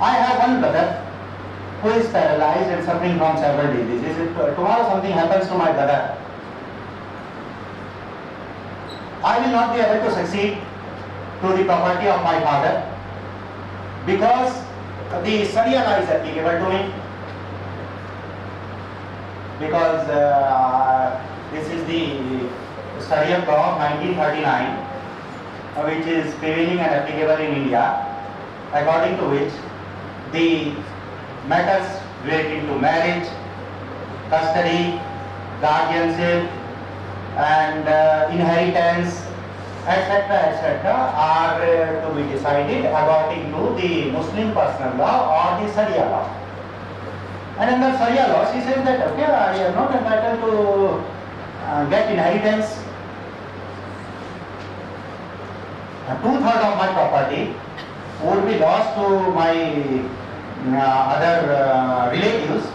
I have one brother who is paralyzed and suffering from several diseases. If tomorrow something happens to my brother, I will not be able to succeed to the property of my father because the Sharia law is applicable to me. Because this is the Sharia law of 1939, which is prevailing and applicable in India, according to which the matters relating to marriage, custody, guardianship, and inheritance, etc., are to be decided according to the Muslim personal law or the Sharia law. And under Sharia law, she says that, okay, I am not entitled to get inheritance. 2/3 of my property would be lost to my other relatives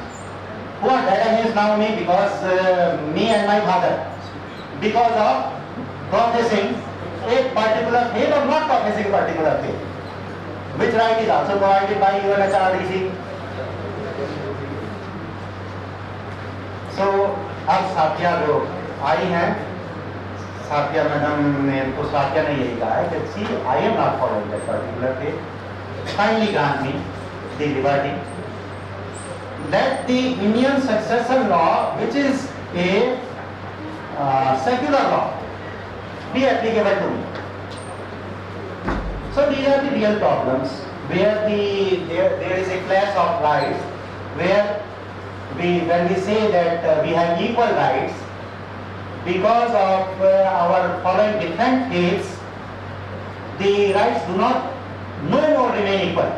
who are dead against now me because me and my father, because of professing a particular faith or not professing a particular faith, which right is also provided by UNHRDC. So अब साथिया जो आई हैं, साथिया madam ने तो साथिया ने यही कहा है कि see, I am not following that particular faith. Kindly grant me the liberty that the Indian succession law, which is a secular law, be applicable to me. So these are the real problems where there is a clash of rights, where when we say that we have equal rights, because of our following different faiths, the rights do not no more remain equal.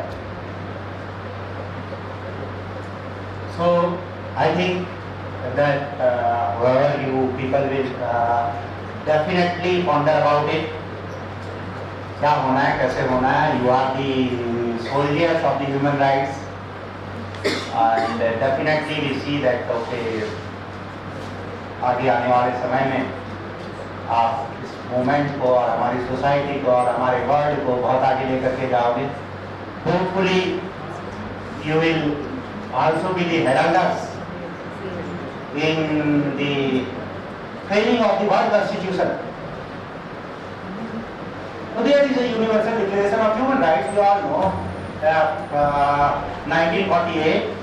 So I think that whoever you people will definitely ponder about it. क्या होना है, कैसे होना है? You are the soldiers of the human rights, and definitely we see that okay, आगे आने वाले समय में आप इस मूवमेंट को और हमारी सोसाइटी को और हमारे वर्ल्ड को बहुत आगे लेकर के जाओगे. Hopefully you will also be the heralders in the framing of the World Constitution. So there is a Universal Declaration of Human Rights, you all know, 1948.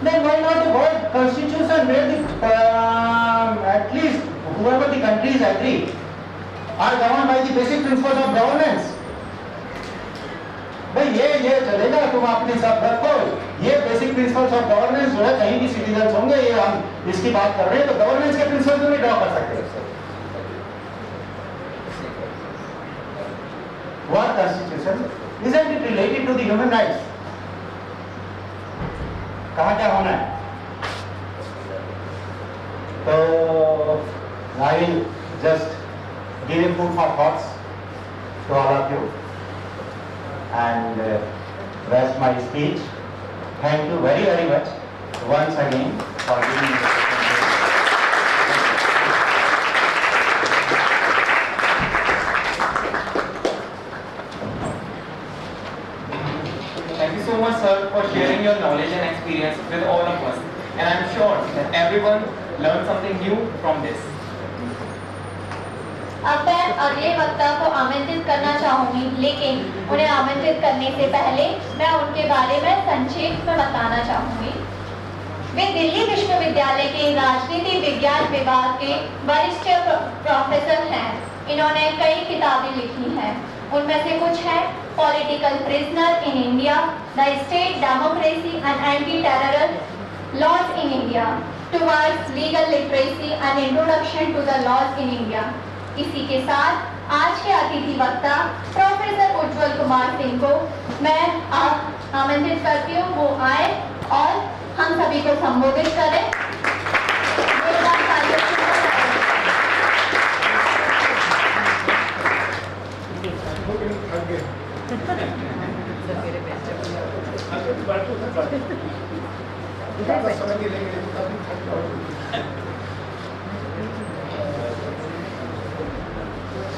Then why not the World Constitution where the, at least whoever the countries agree are governed by the basic principles of governance. भाई ये चलेगा, तुम अपनी सब रखो, ये basic principles of governance जो है कहीं भी सिटीजन होंगे, ये हम इसकी बात कर रहे हैं, तो गवर्नेंस के प्रिंसिपल्स नहीं ड्रॉ कर सकते. What constitution isn't it related to the human rights? कहाँ क्या होना है? तो I will just give a food for thoughts to all of you and rest my speech. Thank you very, very much once again for giving me this opportunity. Thank you so much, sir, for sharing your knowledge and experience with all of us. And I'm sure that everyone learned something new from this. अब मैं अगले वक्ता को आमंत्रित करना चाहूंगी, लेकिन उन्हें आमंत्रित करने से पहले मैं उनके बारे में संक्षेप में बताना चाहूंगी. वे दिल्ली विश्वविद्यालय के राजनीति विज्ञान विभाग के वरिष्ठ प्रोफेसर हैं. इन्होंने कई किताबें लिखी हैं. उनमें से कुछ है political prisoner in India, the state democracy and anti terror laws in India, towards legal literacy and introduction to the laws in India. इसी के साथ आज के अतिथि वक्ता प्रोफेसर उज्जवल कुमार सिंह को मैं आप आमंत्रित करती हूँ, वो आए और हम सभी को संबोधित करें.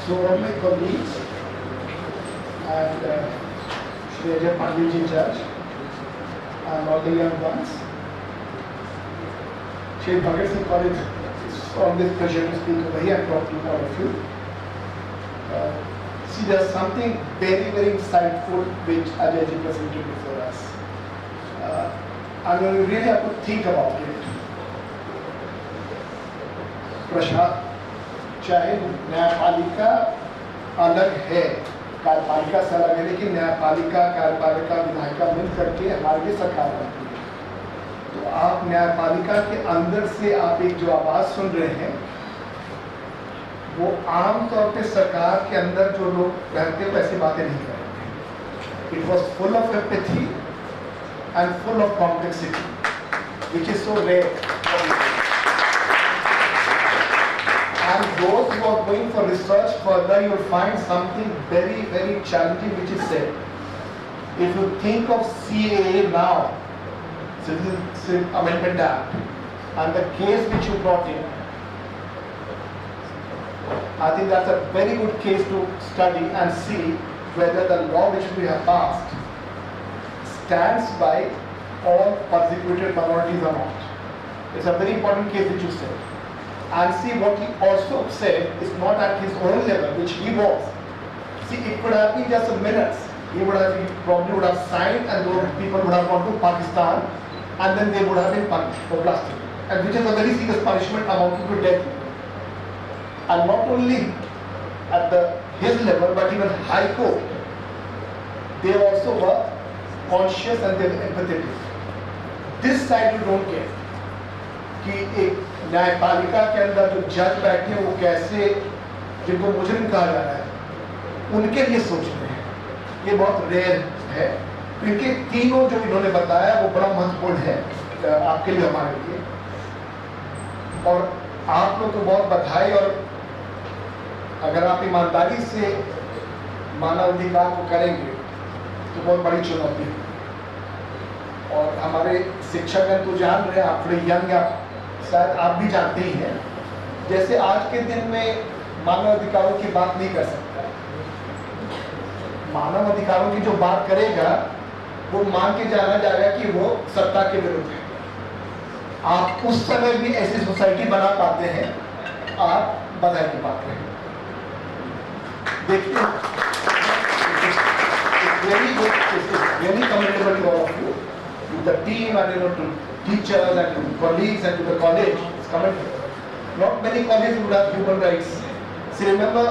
So all my colleagues and Shri Ajay Pandit ji Judge, and all the young ones. Shri Bhagat Singh College, it's always pleasure to speak over here and talk to all of you. See, there's something very, very insightful which Ajay ji presented before us. And we really have to think about it. प्रशासन चाहे न्यायपालिका अलग है, कार्यपालिका से अलग है, लेकिन न्यायपालिका, कार्यपालिका, विधायिका मिल करके हमारे लिए सरकार बनती है। तो आप न्यायपालिका के अंदर से आप एक जो आवाज सुन रहे हैं, वो आम तौर पे सरकार के अंदर जो लोग रहते हैं वैसी बातें नहीं करते। It was full of empathy and full of complexity, which is so rare. And those who are going for research further, you will find something very, very challenging, which is said. If you think of CAA now, Citizenship Amendment Act, and the case which you brought in, I think that's a very good case to study and see whether the law which we have passed stands by all persecuted minorities or not. It's a very important case which you said. And see, what he also said is not at his own level, which he was. See, it could have been just minutes. He probably would have signed, and those people would have gone to Pakistan, and then they would have been punished for blasting, and which is a very serious punishment amounting to death. And not only at his level, but even High Court, they also were conscious and they were empathetic. This side you don't get. कि एक न्यायपालिका के अंदर जो जज बैठे हैं वो कैसे, जिनको मुजरिम कहा जा रहा है, उनके लिए सोच रहे हैं, ये बहुत रेयर है। क्योंकि तीनों जो इन्होंने बताया वो बड़ा महत्वपूर्ण है आपके लिए, हमारे लिए। और आप लोग को बहुत बधाई, और अगर आप ईमानदारी से मानवाधिकार को करेंगे तो बहुत बड़ी चुनौती है। और हमारे शिक्षक तो जान रहे हैं, आप थोड़े यंग, आप शायद आप भी जानते ही हैं, जैसे आज के दिन में मानव अधिकारों की बात नहीं कर सकता। मानव अधिकारों की जो बात करेगा वो मान के जाना जाएगा कि वो सत्ता के विरुद्ध है। आप उस समय भी ऐसी सोसाइटी बना पाते हैं, आप बधाई की बात करें। देखिए, really commendable to all of you, to the team, and to teachers and to colleagues and to the college. It's commendable. Not many colleges would have human rights. See, remember,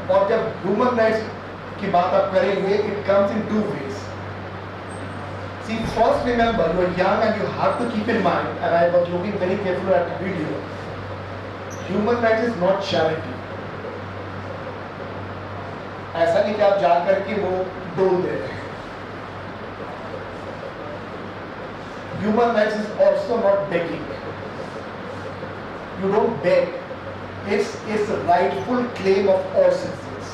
और जब human rights की बात आप करेंगे, it comes in two ways. See, first remember, you are young and you have to keep in mind, and I was looking very carefully at the video, human rights is not charity. ऐसा नहीं कि आप जाकर के वो डोल दे रहे हैं। Human rights is also not begging. You don't beg. It's a rightful claim of all citizens.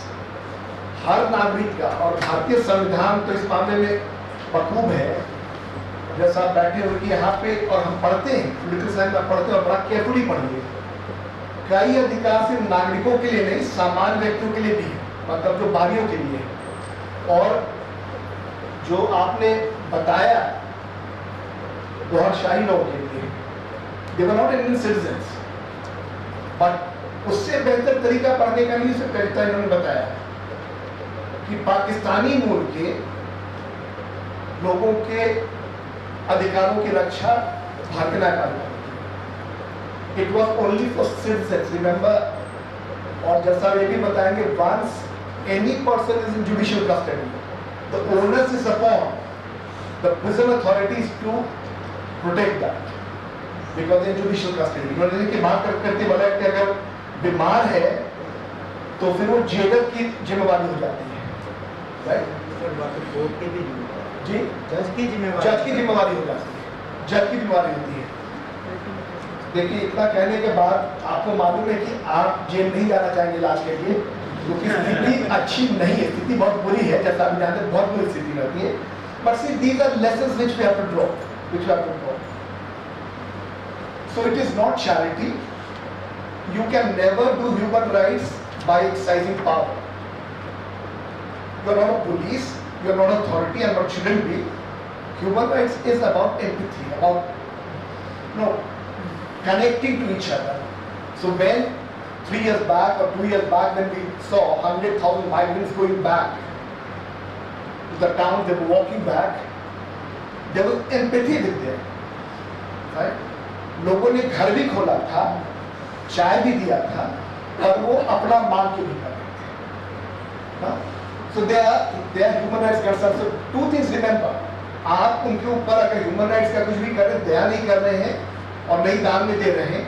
हर नागरिक का, और भारतीय संविधान तो इस मामले में बखूब है। जैसा आप बैठे हो कि यहाँ पे, और हम पढ़ते हैं, पोलिटिकल साइंस में पढ़ते हैं, और बड़ा केयरफुली पढ़िए। कई अधिकार सिर्फ नागरिकों के लिए नहीं, सामान्य व्यक्तियों के लिए भी है, मतलब जो बागियों के लिए है। और जो आपने बताया दोहरशाही लोगों के लिए, they were not Indian citizens, but उससे बेहतर तरीका पढ़ने का नहीं सकता। इन्होंने बताया कि पाकिस्तानी मूल के लोगों के अधिकारों की रक्षा भारतीय न्यायपालिका, it was only for citizens, remember। और जैसा वे भी बताएंगे, once any person is in judicial custody, the onus is upon the prison authorities to protect that, because in judicial custody, इन्होंने की बात करते बोला कि अगर बीमार है तो फिर वो जेलर की जिम्मेवारी हो जाती है, राइट? जी, जज की जिम्मेवारी हो जाती है, जज की जिम्मेवारी होती है। देखिए, इतना कहने के बाद आपको मालूम है कि आप जेल नहीं जाना चाहेंगे इलाज के लिए, क्योंकि स्थिति अच्छी नहीं है, स्थिति बहुत बुरी है, जैसा आप जानते हैं, बहुत बुरी स्थिति रहती है। But see, these are lessons which we have to draw, which we have to draw. So it is not charity. You can never do human rights by exercising power. You are not a police, You are not authority and what shouldn't be. Human rights is about empathy, about connecting to each other. So when 3 years back or 2 years back when we saw 100,000 migrants going back to the town, they were walking back, there was empathy with them. Right? लोगों ने घर भी खोला था, चाय भी दिया था, और वो अपना मान के भी कर रहे थे. So they are human rights concerns. So 2 things remember. आप उनके ऊपर अगर ह्यूमन राइट्स का कुछ भी कर रहे हैं, दया नहीं कर रहे हैं और नहीं दान में दे रहे हैं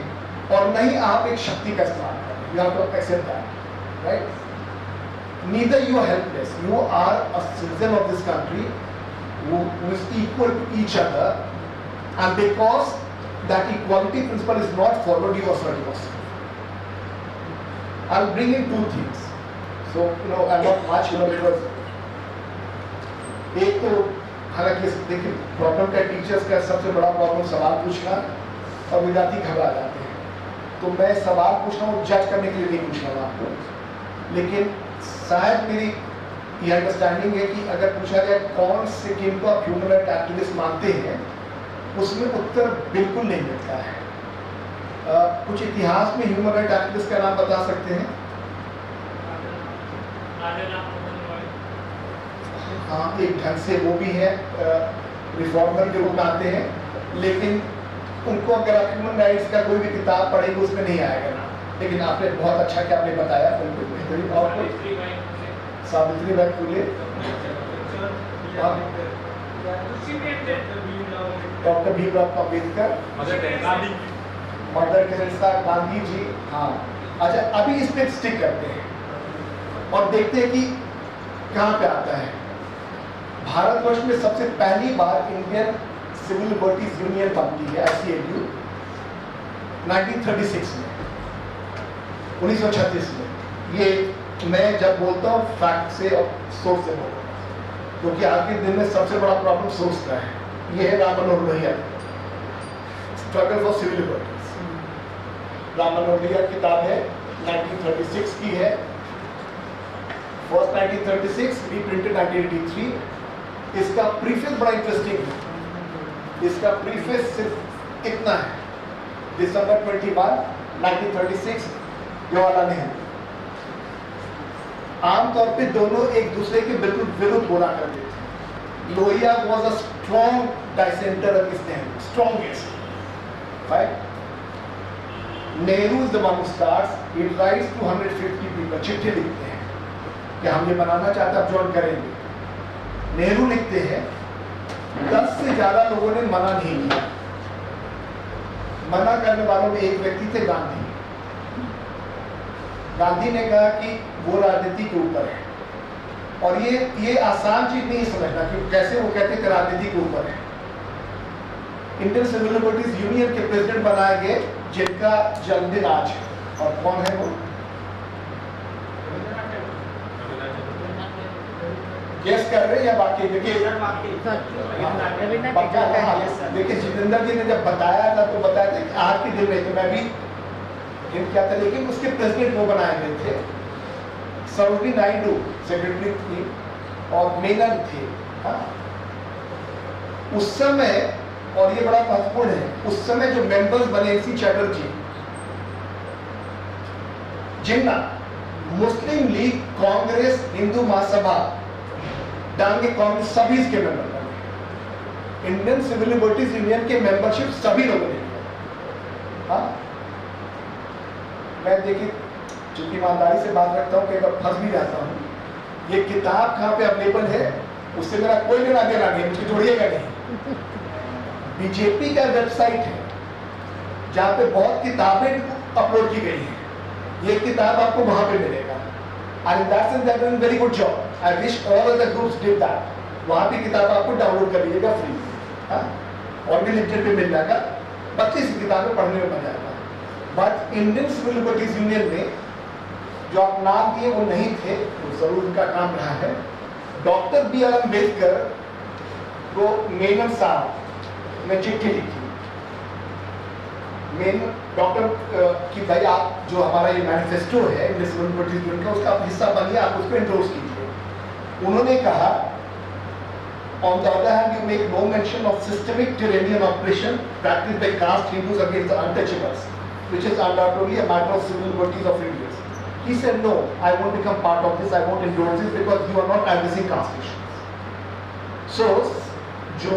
और नहीं आप एक शक्ति का इस्तेमाल कर रहे हैं. You have to accept that, right? Neither you are helpless. You are a citizen of this country who is equal to each other, and because that equality principle is not followed, you assert yourself. I'll bring in 2 things. So I'm not much, because एक तो हालांकि देखिए problem का teachers का सबसे बड़ा problem सवाल पूछना और विद्यार्थी घबरा जाते हैं. तो मैं सवाल पूछ रहा हूँ जज करने के लिए नहीं पूछ रहा हूँ आपको, लेकिन शायद मेरी ये अंडरस्टैंडिंग है कि अगर पूछा जाए कौन से किन को आप ह्यूमन राइट एक्टिविस्ट मानते हैं, उसमें उत्तर बिल्कुल नहीं मिलता है. कुछ इतिहास में ह्यूमन राइट एक्टिविस्ट का नाम बता सकते हैं? हाँ, एक ढंग से वो भी है, रिफॉर्मर के रूप में आते हैं, लेकिन उनको अगर आप ह्यूमन राइट्स का कोई भी किताब पढ़ेंगे उसमें नहीं आएगा ना. लेकिन आपने बहुत अच्छा कि आपने बताया, बिल्कुल बेहतरीन. और Savitribai Phule, doctor Bhimrao Ambedkar, Mother Teresa, Gandhi ji. हाँ, अच्छा, अभी इस पे स्टिक करते हैं और देखते हैं कि कहाँ पे आता है. भारतवर्ष में सबसे पहली बार इंडियन सिविल लिबर्टीज यूनियन बनती है, ICLU, 1936 में, 1936 में. ये मैं जब बोलता हूँ फैक्ट से और सोर्स से बोलता हूँ, क्योंकि आज के दिन में सबसे बड़ा प्रॉब्लम सोर्स का है. ये है Ram Manohar Lohia, struggle for civil liberties. Ram Manohar Lohia की किताब है, 1936 की है. First 1936, reprinted 1983. इसका प्रीफेस बड़ा इंटरेस्टिंग है. इसका प्रीफेस सिर्फ इतना है, दिसंबर 21, 1936, जवाहरलाल नेहरू. आमतौर पे दोनों एक दूसरे के बिल्कुल विरुद्ध बोला करते थे. Lohia was a strong dissenter against Nehru, strongest. Right? Nehru is the one who starts. He writes to 150 people, चिट्ठी लिखते हैं कि हम ये बनाना चाहते हैं, आप ज्वाइन करेंगे. नेहरू लिखते हैं, 10 से ज्यादा लोगों ने मना नहीं किया. मना करने वालों में एक व्यक्ति थे, गांधी. गांधी ने कहा कि वो राजनीति के ऊपर है. और ये आसान चीज नहीं समझना कि कैसे वो कहते थे राजनीति के ऊपर है. इंडियन सिविल लिबर्टीज यूनियन के प्रेसिडेंट बनाए गए, जिनका जन्मदिन आज है. और कौन है वो? गेस कर रहे हैं या बाकी? देखिए जितेंद्र जी ने जब बताया था तो बताया था कि आज के दिन में, तो मैं भी हिंट क्या था, लेकिन उसके प्रेसिडेंट वो बनाए गए थे. सरोजिनी नायडू सेक्रेटरी थी और मेनन थे. उस समय, और ये बड़ा महत्वपूर्ण है, उस समय जो मेंबर्स बने, NC चैटर्जी, जिन्ना, मुस्लिम लीग, कांग्रेस, हिंदू महासभा, डांगे कांग्रेस, सभी इसके मेंबर बने. इंडियन सिविल लिबर्टीज यूनियन के मेंबरशिप सभी लोगों ने लिया. हाँ, मैं देखिए चूंकि ईमानदारी से बात रखता हूँ, कई बार फंस भी जाता हूँ. ये किताब कहाँ पे अवेलेबल है उससे मेरा कोई लेना देना नहीं, मुझे जोड़िएगा नहीं. बीजेपी का वेबसाइट है जहाँ पे बहुत किताबें अपलोड की गई हैं. ये किताब आपको वहां पे मिलेगा. And that's in that doing very good job. I wish all of the groups did that. वहाँ पे किताब आपको डाउनलोड कर लीजिएगा फ्री. हाँ, और भी लिमिटेड पे मिल जाएगा. बच्चे इस किताबें पढ़ने में मजा आएगा. But Indian civil liberties union में जो आप नाम दिए वो नहीं थे, तो जरूर उनका काम रहा है. Doctor B.R. अम्बेडकर को मेनन साहब ने चिट्ठी लिखी. मेन डॉक्टर कि भाई आप जो हमारा ये मैनिफेस्टो है इंडियन सिविल लिबर्टीज यूनियन का, उसका आप हिस्सा बनिए, आप उसको एंडोर्स कीजिए. उन्होंने कहा On the other hand, you make no mention of systemic Tyrannian oppression practiced by caste Hindus against the untouchables, which is undoubtedly a matter of civil liberties of Indians. He said, no, I won't become part of this, I won't endorse this because you are not addressing caste issues. So, जो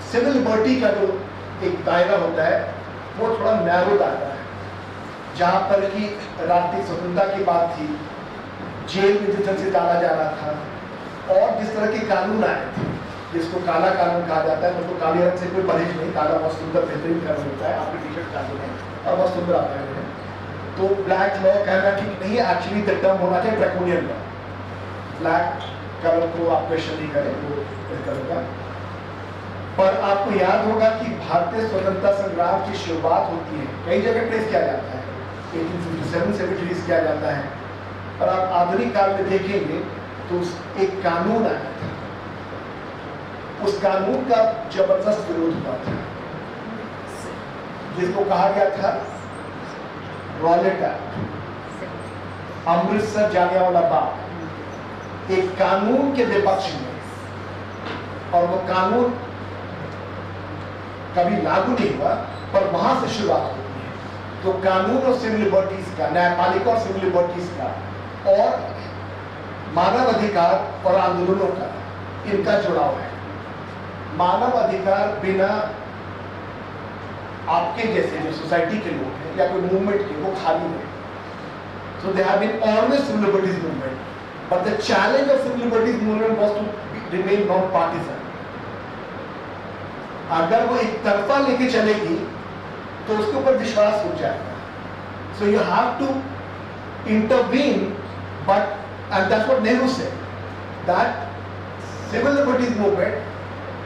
civil liberty का जो एक दायरा होता है, वो थोड़ा narrow दायरा है, जहाँ पर कि राष्ट्रीय स्वतंत्रता की बात थी, जेल में जिस तरह से डाला जा रहा था, और जिस तरह के कानून आए थे, जिसको काला कानून कहा जाता है, मतलब काले रंग से कोई परहेज नहीं, काला बहुत सुंदर बेहतरीन कानून होता है, आपकी टी-शर्ट कानून है और बहुत सुंदर आता है। तो ब्लैक लॉ कहना ठीक नहीं है, एक्चुअली द टर्म होना चाहिए ड्रैकोनियन लॉ। ब्लैक कलर को आप क्वेश्चन नहीं करें, वो बेहतर होगा। पर आपको याद होगा कि भारतीय स्वतंत्रता संग्राम की शुरुआत होती है, कई जगह ट्रेस किया जाता है, 1857 से भी ट्रेस किया जाता है, पर आप आधुनिक काल में देखेंगे तो एक कानून आया था, उस कानून का जबरदस्त विरोध हुआ था, जिसको कहा गया था रॉलेट एक्ट, अमृतसर जालियांवाला बाग, एक कानून के विपक्ष में, और वो कानून कभी लागू नहीं हुआ, पर वहां से शुरुआत होती है। तो कानून और सिविल लिबर्टीज का, न्यायपालिका और सिविल लिबर्टीज का, और मानव अधिकार और आंदोलनों का, इनका जुड़ाव है। मानव अधिकार बिना आपके जैसे जो सोसाइटी के लोग हैं या कोई मूवमेंट के, वो खाली है। So there have been always civil liberties movement, but the challenge of civil liberties movement was to remain non-partisan. अगर वो एक तरफा लेके चलेगी तो उसके ऊपर विश्वास उठ जाएगा। So you have to intervene, but and that's what Nehru said, that civil liberties movement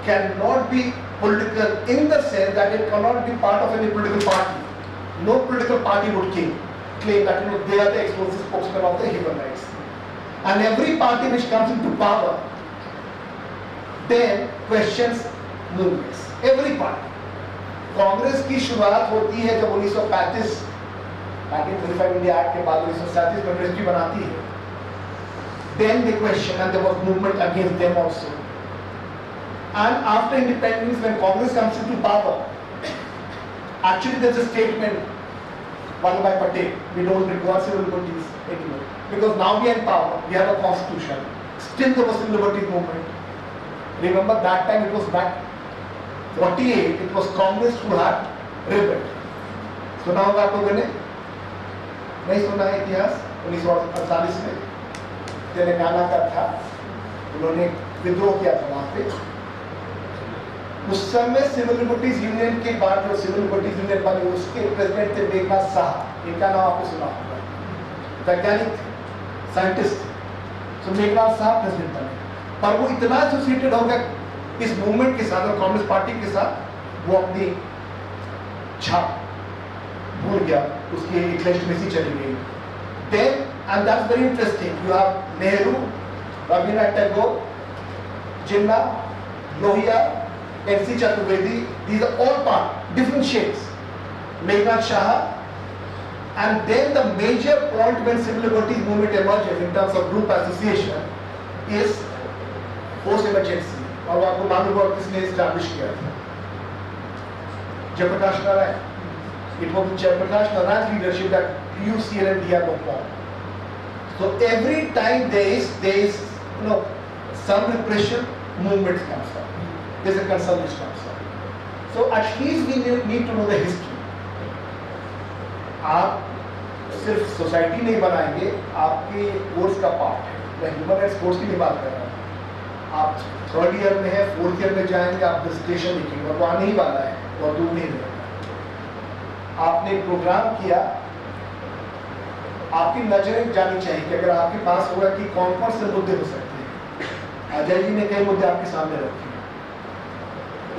cannot be political in the sense that it cannot be part of any political party. No political party would claim that they are the exclusive spokesman of the human rights. And every party which comes into power then questions movements. Every party. Congress की शुरुआत होती है जब 1935 1935 India act के बाद 1937 में ministry बनाती है. Then they question and there was movement against them also. And after independence, when Congress comes into power, actually there's a statement Vallabhbhai Patel, we don't require civil liberties anymore because now we are in power, we have a constitution. Still there was civil liberties movement. Remember that time it was back 48, it was Congress who had rebelled. सुना होगा आप लोगों ने? नहीं सुना है इतिहास? 1948 में तेलंगाना का था, उन्होंने विद्रोह किया था वहां पे. उस समय सिविल लिबर्टीज यूनियन के बाद जो सिविल लिबर्टीज यूनियन बनी उसके प्रेसिडेंट थे मेघनाथ साहा. इनका नाम आपने सुना होगा, वैज्ञानिक साइंटिस्ट. तो मेघनाथ साहा प्रेसिडेंट बने, पर वो इतना एसोसिएटेड हो गया इस मूवमेंट के साथ और कांग्रेस पार्टी के साथ, वो अपनी छाप भूल गया, उसकी एक लेजिटिमेसी चली गई. Then and that's very interesting, you have Nehru, Rabindranath Tagore, Jinnah, Lohia, N.C. Chaturvedi, these are all part, different shades. Meghnad Shah, and then the major point when civil liberties movement emerges in terms of group association is post emergency. और आपको मालूम होगा किसने establish किया था? Jayaprakash Narayan. It was Jayaprakash Narayan's leadership that PUCL and DR were formed. So every time there is some repression, movement comes up. There's a concern which comes up. So at least we need to know the history. आप सिर्फ society नहीं बनाएंगे, आपके course का part है. मैं human rights course की नहीं बात कर रहा हूँ. आप थर्ड ईयर में है, फोर्थ ईयर में जाएंगे, आप डिस्कशन लिखेंगे और वो आने ही वाला है, बहुत दूर नहीं रहेगा. आपने प्रोग्राम किया, आपकी नजरें जानी चाहिए कि अगर आपके पास होगा कि कौन कौन से मुद्दे हो सकते हैं. अजय जी ने कई मुद्दे आपके सामने रखे.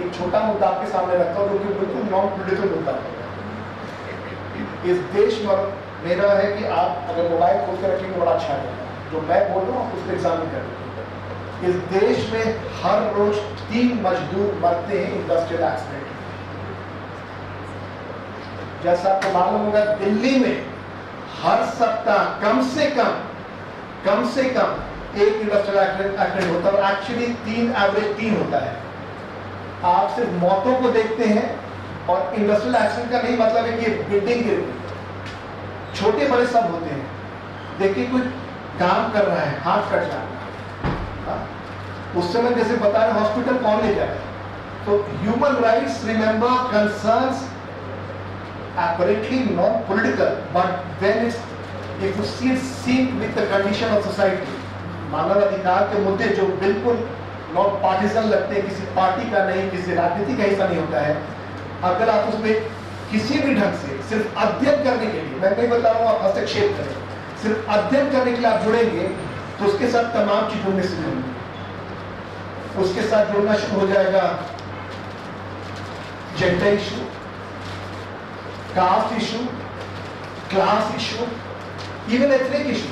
एक छोटा मुद्दा आपके सामने रखता हूँ जो कि बिल्कुल नॉन पॉलिटिकल मुद्दा होगा. इस देश में मेरा है कि आप अगर मोबाइल खोल कर रखेंगे बड़ा अच्छा रहेगा. जो मैं बोल रहा हूँ उसको एग्जामिन कर लीजिए. इस देश में हर रोज 3 मजदूर मरते हैं इंडस्ट्रियल एक्सीडेंट. जैसा आपको मालूम होगा दिल्ली में हर सप्ताह कम से कम एक इंडस्ट्रियल एक्सीडेंट होता है, और एक्चुअली एवरेज 3 होता है। आप सिर्फ मौतों को देखते हैं, और इंडस्ट्रियल एक्सीडेंट का नहीं मतलब है कि बिल्डिंग गिर गई, छोटे बड़े सब होते हैं। देखिए कोई काम कर रहा है, हाथ कट जाना, उस समय जैसे बता रहे हॉस्पिटल कौन ले जाए। तो human rights remember concerns apparently not political, but when it's if you see it sync with the condition of society, मानव अधिकार के मुद्दे जो बिल्कुल नॉन पार्टिजन लगते हैं, किसी पार्टी का नहीं, किसी राजनीति का हिस्सा नहीं होता है, अगर आप उसमें किसी भी ढंग से सिर्फ अध्ययन करने के लिए, मैं नहीं बता रहा हूँ आप हस्तक्षेप करें, सिर्फ अध्ययन करने के लिए आप जुड़ेंगे तो उसके साथ तमाम चीज जुड़ने से जुड़ेंगे। उसके साथ जुड़ना शुरू हो जाएगा gender issue, caste issue, class issue, even ethnic issue.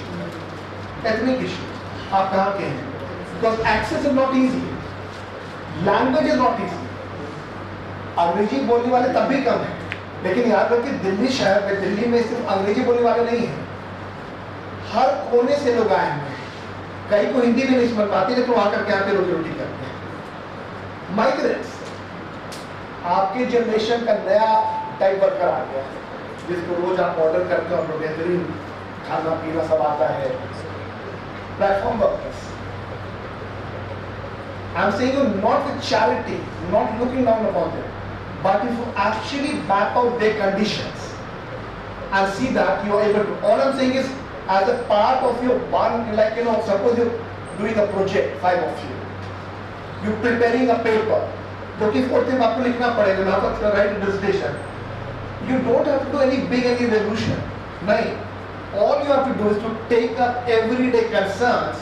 आप कहाँ के हैं? Because access is not easy, language is not easy. अंग्रेजी बोलने वाले तब भी कम है, लेकिन याद रखिए दिल्ली शहर में, दिल्ली में सिर्फ अंग्रेजी बोलने वाले नहीं हैं, हर कोने से लोग आए हैं। कई को हिंदी भी नहीं समझ पाती, लेकिन वहां करके यहाँ पे रोजी रोटी करते हैं। माइग्रेंट्स, आपके जनरेशन का नया टाइप वर्कर आ गया है, जिसको रोज आप ऑर्डर करते हो, आपको बेहतरीन खाना पीना सब आता है। Platform workers, I am saying you not with charity, not looking down upon them, but if you actually map out their conditions and see that you are able to, all I'm saying is as a part of your one, like suppose you're doing a project, 5 of you, you're preparing a paper, जो कि 4th में आपको लिखना पड़ेगा, now to write a dissertation. You don't have to do any big revolution. नहीं, all you have to do is to take up everyday concerns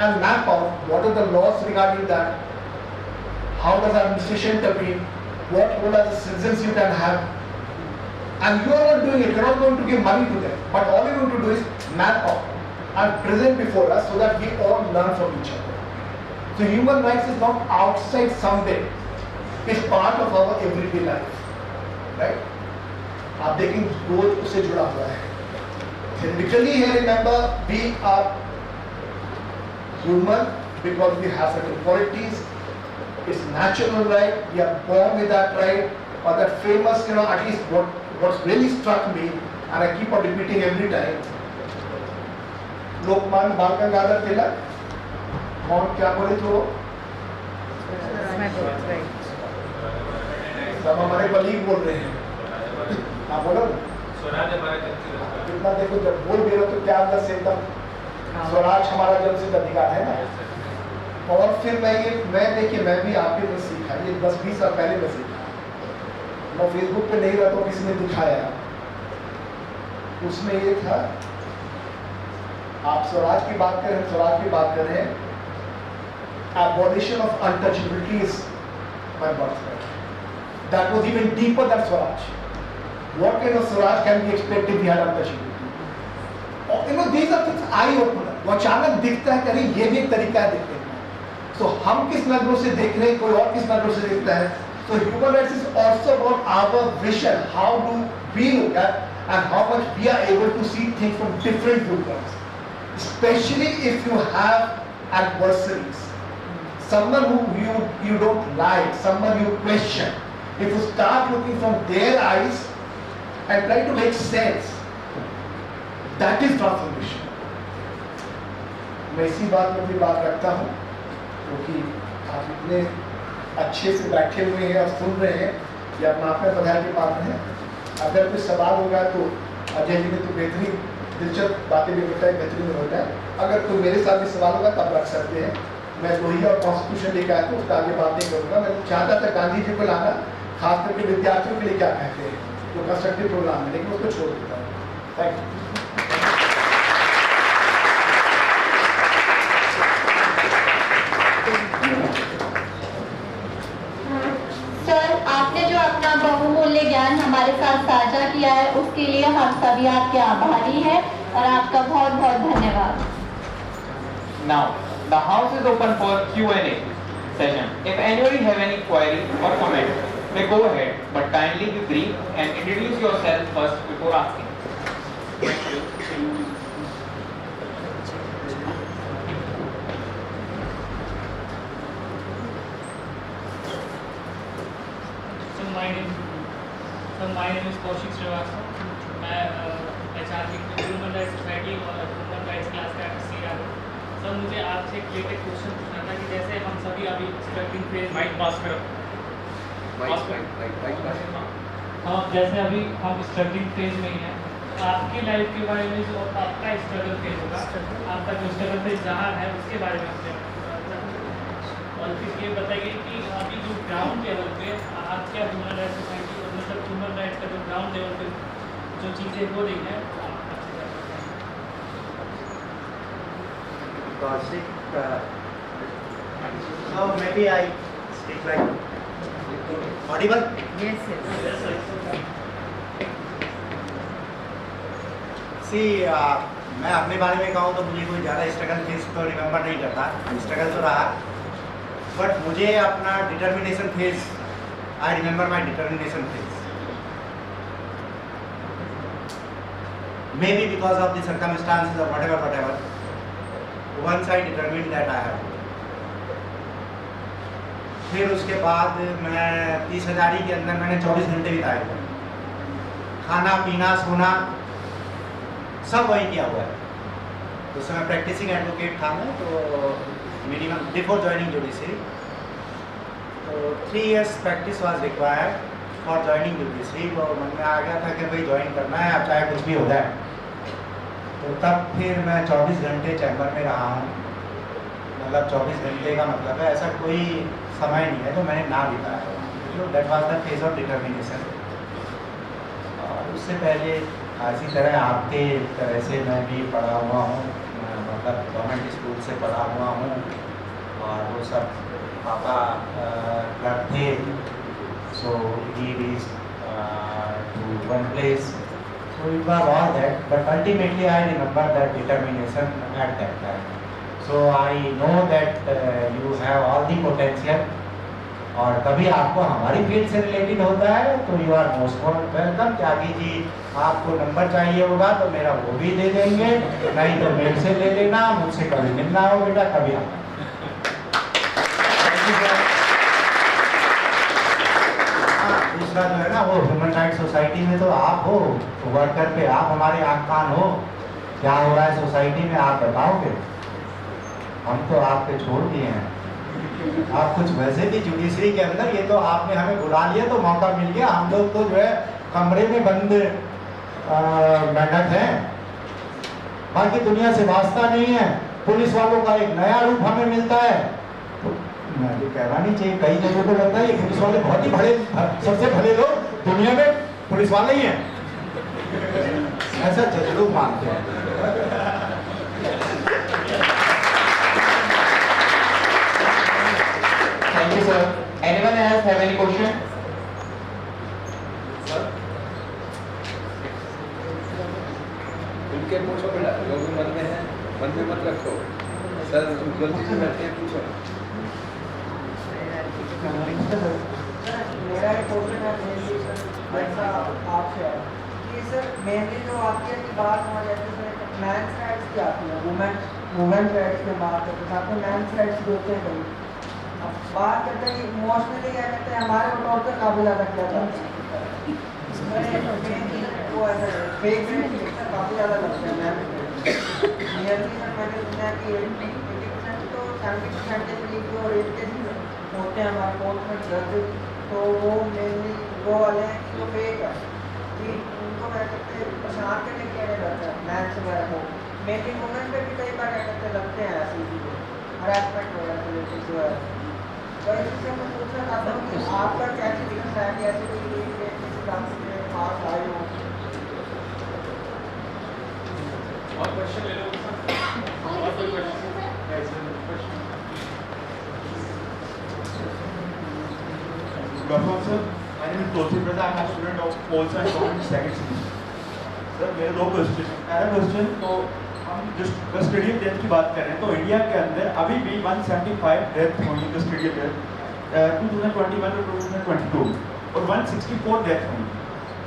and map out what are the laws regarding that, how does administration intervene, what role as a citizens you can have, and you are not doing it, you're not going to give money to them, but all you're going to do is map out and present before us so that we all learn from each other. So human rights is not outside somewhere, it's part of our everyday life, right? आप देखेंगे रोज उससे जुड़ा हुआ है। Theoretically here remember we are human because we have certain qualities. It's natural right, we are born with that right, or that famous, at least what's really struck me, and I keep on repeating every time, Lokmanya बाल गंगाधर तिलक, कौन क्या बोले तो सब हमारे colleague बोल रहे हैं, हाँ बोलो कितना, देखो जब बोल भी रहे तो क्या अंदर से एकदम स्वराज हमारा जन्मसिद्ध अधिकार है ना। और फिर मैं देखिए मैं भी आपके में सीखा, ये 10-20 साल पहले मैं सीखा, मैं फेसबुक पे नहीं रहता हूँ, किसी ने दिखाया, उसमें ये था, आप स्वराज की बात कर रहे हैं, स्वराज की बात कर रहे हैं, abolition of untouchability is my birthright. That was even deeper than Swaraj. What kind of Swaraj can we expect if we had untouchability? These are things eye-opener. वो अचानक दिखता है कि अरे ये भी एक तरीका है देखने का। So हम किस नजरों से देख रहे हैं, कोई और किस नजरों से देखता है। So human rights is also about our vision. How do we look at and how much we are able to see things from different viewpoints. Especially if you have adversaries. Someone who you don't like, someone you question. If you start looking from their eyes and try to make sense, that is transformation. मैं इसी बात में भी बात रखता हूँ, क्योंकि आप इतने अच्छे से बैठे हुए हैं और सुन रहे हैं, या अपना आप में बधाई के पात्र हैं। अगर कोई सवाल होगा तो अजय जी ने तो बेहतरीन दिलचस्प बातें भी बताई, बेहतरीन होता है। अगर कोई मेरे साथ भी सवाल होगा तब रख सकते हैं। मैं लोहिया और कॉन्स्टिट्यूशन लेकर आया था, उसका आगे बात नहीं करूँगा। मैं चाहता था गांधी जी को लाना, खास करके विद्यार्थियों के लिए क्या कहते हैं जो कंस्ट्रक्टिव प्रोग्राम है, लेकिन उसको छोड़ देता हूँ। Thank you. सर, आपने जो अपना बहुमूल्य ज्ञान हमारे साथ साझा किया है, उसके लिए हम सभी आपके आभारी हैं और आपका बहुत बहुत धन्यवाद। Now, the house is open for Q&A session. If anybody have any query or comment, may go ahead, but kindly be brief and introduce yourself first before asking. my name is Kaushik Srivastava. मैं HR की human rights society और human rights class का सी रहा हूँ। Sir मुझे आपसे एक related question पूछना था कि जैसे हम सभी अभी स्ट्रगलिंग फेज माइक पास करो हाँ जैसे अभी हम स्ट्रगलिंग फेज में ही हैं, आपकी लाइफ के बारे में जो आपका स्ट्रगल फेज होगा, आपका जो स्ट्रगल फेज जहाँ है उसके बारे में आपसे और फिर ये बताइए कि अभी जो ग्राउंड लेवल पे आप क्या ह्यूमन राइट्स सोसाइटी मतलब ह्यूमन राइट्स का जो ग्राउंड लेवल पे जो चीज़ें हो रही हैं Kaushik, so maybe I speak like audible. Yes, yes. See, मैं अपने बारे में कहूँ तो मुझे कोई ज़्यादा स्ट्रगल फेस तो रिमेम्बर नहीं करता, स्ट्रगल तो रहा, बट मुझे अपना determination phase, I remember my determination phase, may be because of the circumstances और whatever, once I determined that I have. फिर उसके बाद मैं 30,000 के अंदर मैंने 24 घंटे बिताए हुए, खाना पीना सोना सब वही किया हुआ है। उस समय प्रैक्टिसिंग एडवोकेट था मैं, तो मिनिमम बिफोर ज्वाइनिंग जुडिशरी, तो 3 years practice was required for joining judiciary. वो मन में आ गया था कि भाई ज्वाइन करना है, अब चाहे कुछ भी हो जाए। तो तब फिर मैं 24 घंटे चैम्बर में रहा हूँ, मतलब 24 घंटे का मतलब है ऐसा कोई समय नहीं है जो मैंने ना बिताया। That was the phase of determination. और उससे पहले इसी तरह आपके तरह से मैं भी पढ़ा हुआ हूँ, मतलब गवर्नमेंट स्कूल से पढ़ा हुआ हूँ, और वो सब पापा क्लर्क थे, so he reached to one place. So it was all that, but ultimately I remember that determination at that time. So I know that you have all the potential. और कभी आपको हमारी फील्ड से related होता है तो you are most welcome. Tyagi ji, आपको number चाहिए होगा तो मेरा वो भी दे देंगे, नहीं तो मेरे से ले लेना, मुझसे कभी मिलना हो बेटा, कभी आना. दूसरा जो है ना, वो ह्यूमन राइट्स सोसाइटी में तो आप हो वर्कर पे, आप हमारे आँख कान हो, क्या हो रहा है सोसाइटी में आप बताओगे, हम तो आपके छोड़ दिए हैं. आप कुछ वैसे भी जुडिशरी के अंदर, ये तो आपने हमें बुला लिया तो मौका मिल गया, हम लोग तो जो है कमरे में बंद मेंढक हैं, बाकी दुनिया से वास्ता नहीं है. पुलिस वालों का एक नया रूप हमें मिलता है, मैं तो कहना नहीं चाहिए, कई जगहों को लगता है ये पुलिस वाले बहुत ही बड़े, सबसे भले लोग दुनिया में पुलिस वाले ही हैं, ऐसा लोग मानते हैं. Thank you, sir. Anyone else have any question? उनके पूछो बेटा, जो भी मन में है मन में मत रखो. सर गलती से बैठे पूछो. मेरा एक क्वेश्चन है जैसा आपसे है कि सर मेनली जो आपकी बात हो जाती है मैंस राइट्स की आती है, वुमेन राइट्स की बात करते हैं, साथ में मैंस राइट्स भी होते हैं. कहीं अब बात करते हैं इमोशनली क्या कहते हैं, हमारे तौर पर काफ़ी ज़्यादा किया जाता है, वो ऐसा फेक काफ़ी ज़्यादा लगता है. मैम नियरली सर मैंने सुना कि 80% तो 70% के करीब जो रेप केसेस होते हैं हमारे कोर्ट में जज, तो वो मेनली वो वाले हैं कि जो फेक है, कि उनको क्या कहते हैं परेशान करने के लिए लगता है मैच वगैरह को. मेनली वुमेन पे भी कई बार क्या कहते हैं लगते हैं ऐसी चीज़ें, हरासमेंट वगैरह रिलेटेड जो है. तो इससे मैं पूछना चाहता हूँ कि आपका क्या एक्सपीरियंस है कि ऐसे कोई आपके पास आए हो. और क्वेश्चन ले लो सर. और कोई question? Good afternoon, sir. My name is Tulsi Prasad. I'm a student of Pol Science Government second semester. Sir मेरे 2 क्वेश्चन. पहला क्वेश्चन, तो हम जो कस्टोडियल डेथ की बात कर रहे हैं, तो इंडिया के अंदर अभी भी 175 डेथ हुई कस्टोडियल डेथ 2021 और 2022, और 164 डेथ हुई,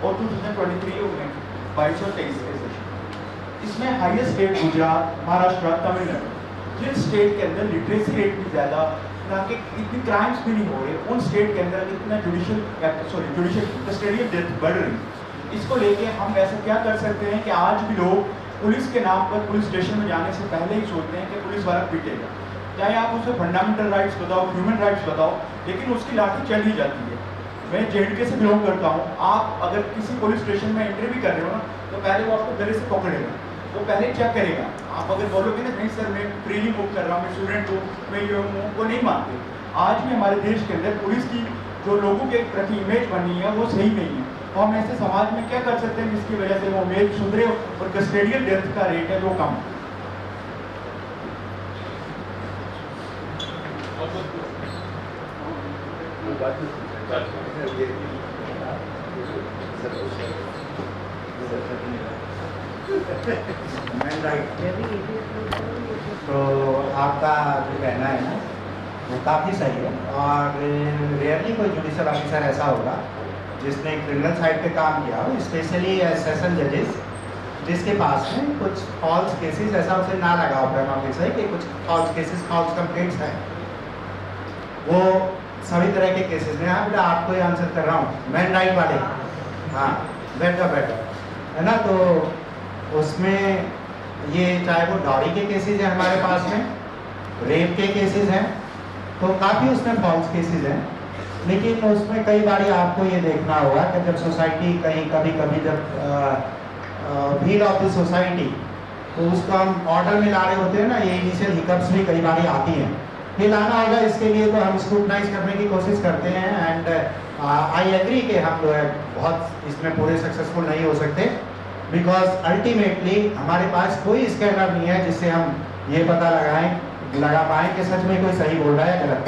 और 2023 में 2223 केसेस. इसमें हाईएस्ट स्टेट गुजरात, महाराष्ट्र, तमिलनाडु, जिन स्टेट के अंदर लिटरेसी रेट भी ज़्यादा, ताकि इतनी क्राइम्स भी नहीं हो रहे उन स्टेट के अंदर इतना जुडिशियल कस्टडी ऑफ डेथ बढ़ रही। इसको लेके हम ऐसा क्या कर सकते हैं कि आज भी लोग पुलिस के नाम पर पुलिस स्टेशन में जाने से पहले ही सोचते हैं कि पुलिस वाला पीटेगा, चाहे आप उसे फंडामेंटल राइट्स बताओ, ह्यूमन राइट्स बताओ, लेकिन उसकी लाठी चल ही जाती है। मैं JNK से बिलोंग करता हूँ, आप अगर किसी पुलिस स्टेशन में एंट्री भी कर रहे हो ना तो पहले वो आपको गले से पकड़ेगा, वो पहले चेक करेगा। आप अगर बोलोगे ना नहीं सर मैं फ्रीली मूव कर रहा हूँ, मैं स्टूडेंट हूँ, मैं ये हूँ, वो नहीं मानते। आज भी हमारे देश के अंदर पुलिस की जो लोगों के प्रति इमेज बनी है वो सही नहीं है। तो हम ऐसे समाज में क्या कर सकते हैं जिसकी वजह से वो इमेज सुधरे और कस्टोडियल डेथ का रेट है वो कम। मैन राइट, तो आपका जो कहना है ना वो काफ़ी सही है, और रेयरली कोई जुडिशल ऑफिसर ऐसा होगा जिसने क्रिमिनल साइड पे काम किया हो, स्पेशली सेशन जजेस जिसके पास में कुछ फॉल्स केसेस ऐसा उसे ना लगा हो प्रेमा फेसाई कि कुछ फॉल्स केसेस, फॉल्स कंप्लेंट्स हैं। वो सभी तरह के केसेस में, हाँ बेटा आपको ही आंसर कर रहा हूँ, मैन राइट वाले, हाँ बेटर है ना। तो उसमें ये चाहे वो डॉरी के केसेस हैं हमारे पास में, रेप के केसेस हैं, तो काफ़ी उसमें फॉल्स केसेस हैं। लेकिन उसमें कई बार आपको ये देखना होगा कि जब सोसाइटी कहीं कभी जब व्हील ऑफ द सोसाइटी तो उसको हम ऑर्डर में ला रहे होते हैं ना, ये इनिशियल हिकअप्स भी कई बार आती हैं, ये लाना होगा। इसके लिए तो हम स्क्रूटनाइज करने की कोशिश करते हैं, एंड आई एग्री कि हम जो है बहुत इसमें पूरे सक्सेसफुल नहीं हो सकते, बिकॉज अल्टीमेटली हमारे पास कोई स्कैनर नहीं है जिससे हम ये पता लगा पाएँ कि सच में कोई सही बोल रहा है या गलत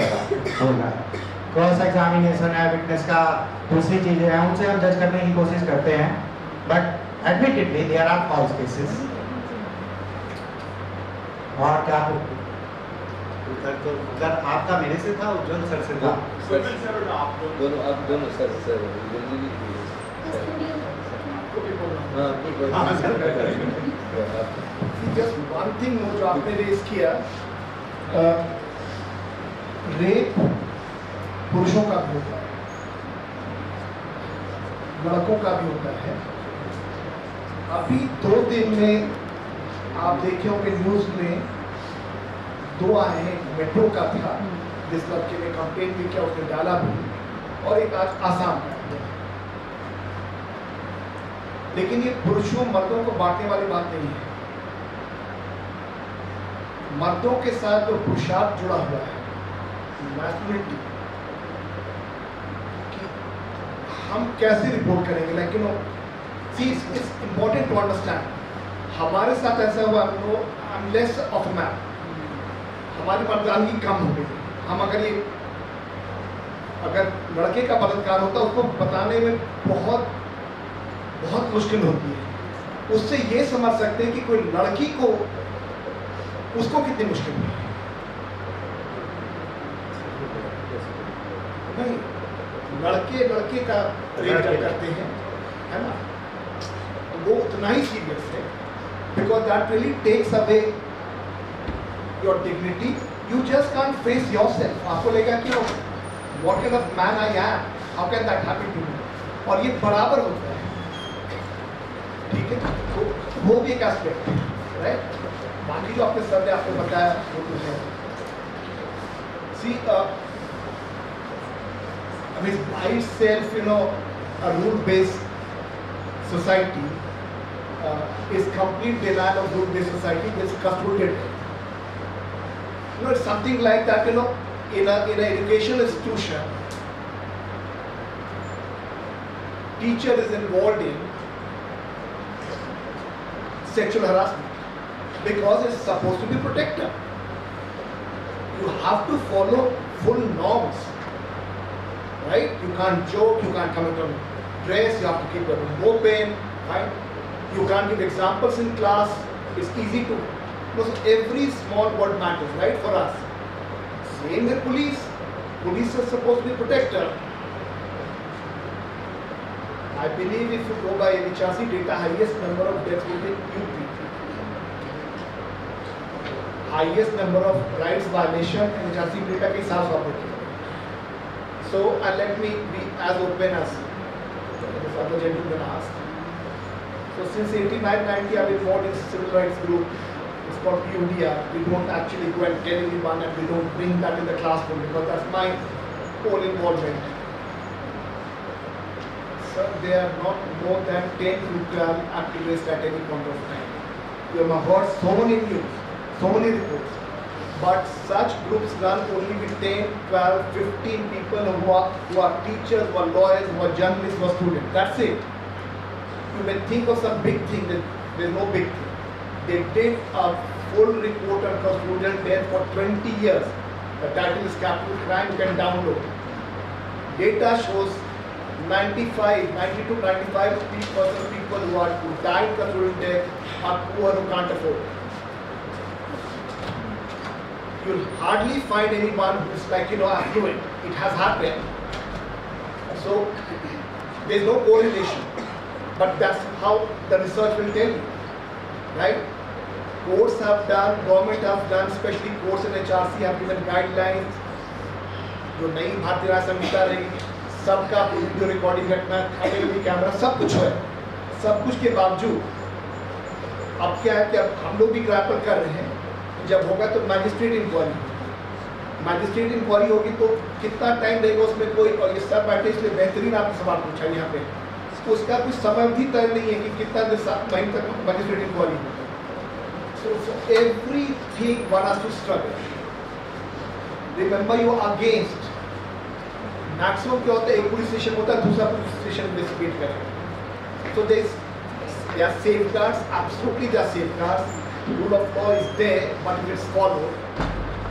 बोल रहा है। क्रॉस एग्जामिनेशन है, विटनेस का दूसरी चीज़ें हैं, उनसे हम जज करने की कोशिश करते हैं, but admittedly there are false cases. और क्या उधर आपका मेरे से था, उज्जवल सर से था, दोनों आप दोनों सर जस्ट वन थिंग जो आपने रेज किया, रेप पुरुषों का भी होता है, लड़कों का भी होता है। अभी 2 दिन में आप देखे होंगे न्यूज में 2 आए हैं, मेट्रो का था जिस लड़के ने कंप्लेंट भी किया, उसने डाला भी, और एक आज आसाम का। लेकिन ये पुरुषों मर्दों को बांटने वाली बात नहीं है। मर्दों के साथ जो पुरुषार्थ जुड़ा हुआ है, मैस्कुलिनिटी, हम कैसे रिपोर्ट करेंगे, like you know see it's important to understand. हमारे साथ ऐसा हुआ, no I am less of a man, हमारी मर्दानगी कम हो गई। हम अगर लड़के का बलात्कार होता उसको बताने में बहुत बहुत मुश्किल होती है। उससे ये समझ सकते हैं कि कोई लड़की को उसको कितनी मुश्किल है। नहीं, लड़के का रेप करते हैं, है ना, वो उतना ही सीरियस है, because that really takes away your dignity. You just can't face yourself. आपको लगेगा कि what kind of man I am, how can that happen to me, और ये बराबर होता है, ठीक है। तो वो भी एक एस्पेक्ट है, राइट। बाकी जो आपके सर ने आपको बताया वो कुछ है। सी I mean, by itself, you know, a rule-based society is complete denial of rule-based society. This custodial. You know, it's something like that. You know, in an educational institution, teacher is involved in sexual harassment because it's supposed to be protected. You have to follow full norms. Right? You can't joke, you can't come into dress, you have to keep your room open, right? You can't give examples in class. It's easy to, because every small word matters, right, for us. Same with police. Police are supposed to be protector. I believe if you go by HRC data, highest number of deaths will be UP. highest number of rights violation in HRC data के हिसाब से operate किया. So let me be as open as the other gentleman asked. So since 89-90 I've been involved in civil rights group. It's called PUDR. We don't actually go and tell anyone and we don't bring that in the classroom because that's my whole involvement. Sir, there are not more than 10 to 12 activists at any point of time. You have heard so many news, so many reports. But such groups run only with 10, 12, 15 people who are teachers, who are lawyers, who are journalists, who are students. That's it. You may think of some big thing, there's no big thing. They did a full report on custodial death for 20 years. The title is Capital Crime, you can download. Data shows 90 to 95% people who died custodial death are poor who can't afford. You'll hardly find anyone who's like, affluent. It has happened. So there's no correlation. But that's how the research will tell you. Right? Courts have done, government have done, especially courts and HRC have given guidelines. जो नई भारतीय न्याय संहिता रहेगी, सबका video recording रखना, खाने camera, सब कुछ है. सब कुछ के बावजूद अब क्या है कि अब हम लोग भी ग्रैपल कर रहे हैं. जब होगा तो मैजिस्ट्रेट इंक्वायरी होगी तो कितना टाइम लगेगा उसमें कोई, और ये सब बैठे इसलिए बेहतरीन आपने सवाल पूछा यहाँ पे. उसका कुछ समय भी तय नहीं है कि कितना दिन 7 महीने तक मैजिस्ट्रेट इंक्वायरी होगी. So everything one has to struggle. Remember, you are against. Maximum क्या होता है, एक पुलिस स्टेशन होता है, दूसरा पुलिस स्टेशन इन्वेस्टिगेट करेगा. So there are safeguards, absolutely there are safeguards. Rule of law is there, but if it's followed.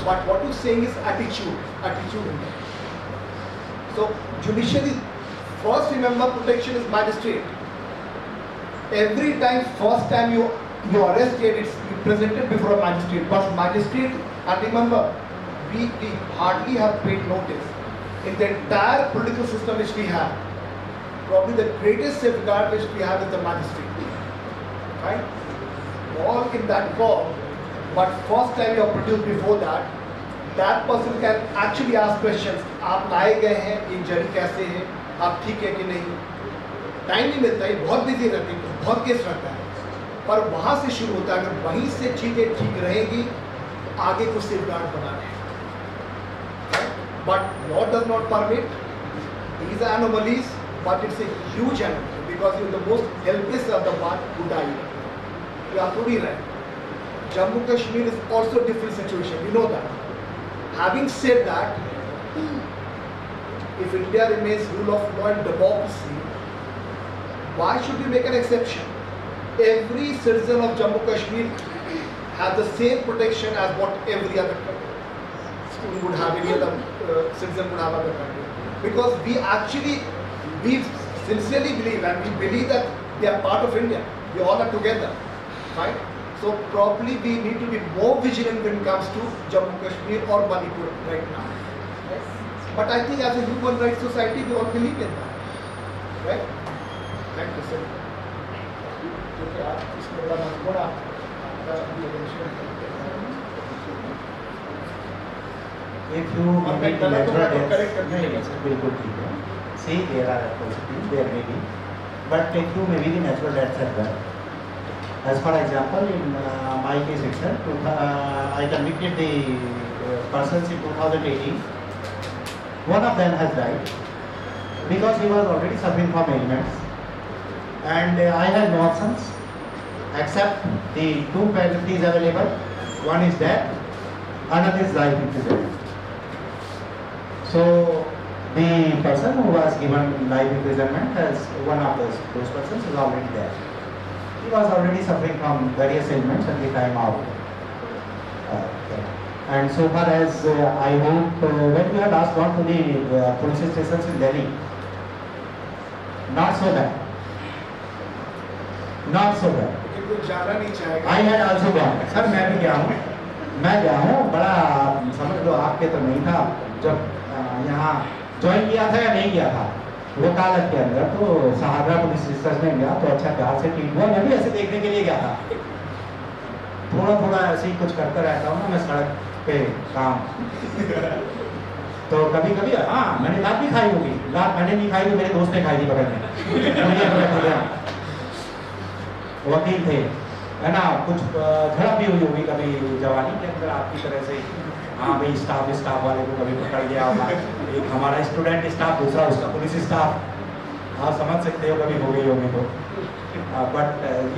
But what you're saying is attitude. So judiciary, first remember, protection is magistrate. Every time, first time you arrested, it's presented before a magistrate. But magistrate, and remember, we hardly have paid notice. In the entire political system which we have, probably the greatest safeguard which we have is the magistrate. Right? All in that call, but first time you are produced before that, that person can actually ask questions. आप लाए गए हैं, injury कैसे है, आप ठीक है कि नहीं. टाइम नहीं मिलता है, बहुत बिजी रहते हैं, बहुत केस रहता है. पर वहाँ से शुरू होता है. अगर वहीं से चीजें ठीक रहेगी, आगे को सेफगार्ड बनाना है. But law does not permit these anomalies, but it's a huge anomaly because you're the most helpless of the one who died. You are truly right. Jammu Kashmir is also a different situation. You know that. Having said that, if India remains rule of law and democracy, why should we make an exception? Every citizen of Jammu Kashmir has the same protection as what every other student would have, any other citizen would have other country. Because we sincerely believe, and we believe that they are part of India. We all are together, right? So probably we need to be more vigilant when it comes to Jammu Kashmir or Manipur right now. But I think as a human rights society, we all believe in that, right? Thank you, sir. क्योंकि आप इसमें बड़ा महत्वपूर्ण If you make natural deaths, बिल्कुल ठीक है. See, there are possibilities, there may be, but if you may be the natural deaths as well. As for example, in my case itself, I convicted the persons in 2018. One of them has died because he was already suffering from ailments, and I had no options except the 2 penalties available. One is death, another is life imprisonment. So the person who was given life imprisonment as one of those persons is already there. He was already suffering from various ailments at the time of and so far as I hope when we had last gone to the police stations in Delhi, not so bad. I had also gone. Sir, मैं भी गया हूँ. बड़ा समझ लो आपके तो नहीं था जब यहाँ ज्वाइन किया था या नहीं किया था वकालत के अंदर, तो सहारा पुलिस स्टेशन में गया तो अच्छा प्यार से ट्रीट हुआ. मैं भी ऐसे देखने के लिए गया था. थोड़ा थोड़ा ऐसे ही कुछ करता रहता हूँ ना मैं सड़क पे काम। तो कभी कभी हाँ मैंने लात भी खाई होगी, लात मैंने नहीं खाई तो मेरे दोस्त ने खाई थी बगल में। वकील थे है ना, कुछ झड़प भी हुई होगी कभी जवानी के अंदर आपकी तरह से। हाँ भाई स्टाफ वाले को कभी पकड़ लिया होगा, एक हमारा स्टूडेंट स्टाफ, दूसरा उसका पुलिस स्टाफ। आप समझ सकते हो कभी हो गई होगी तो। But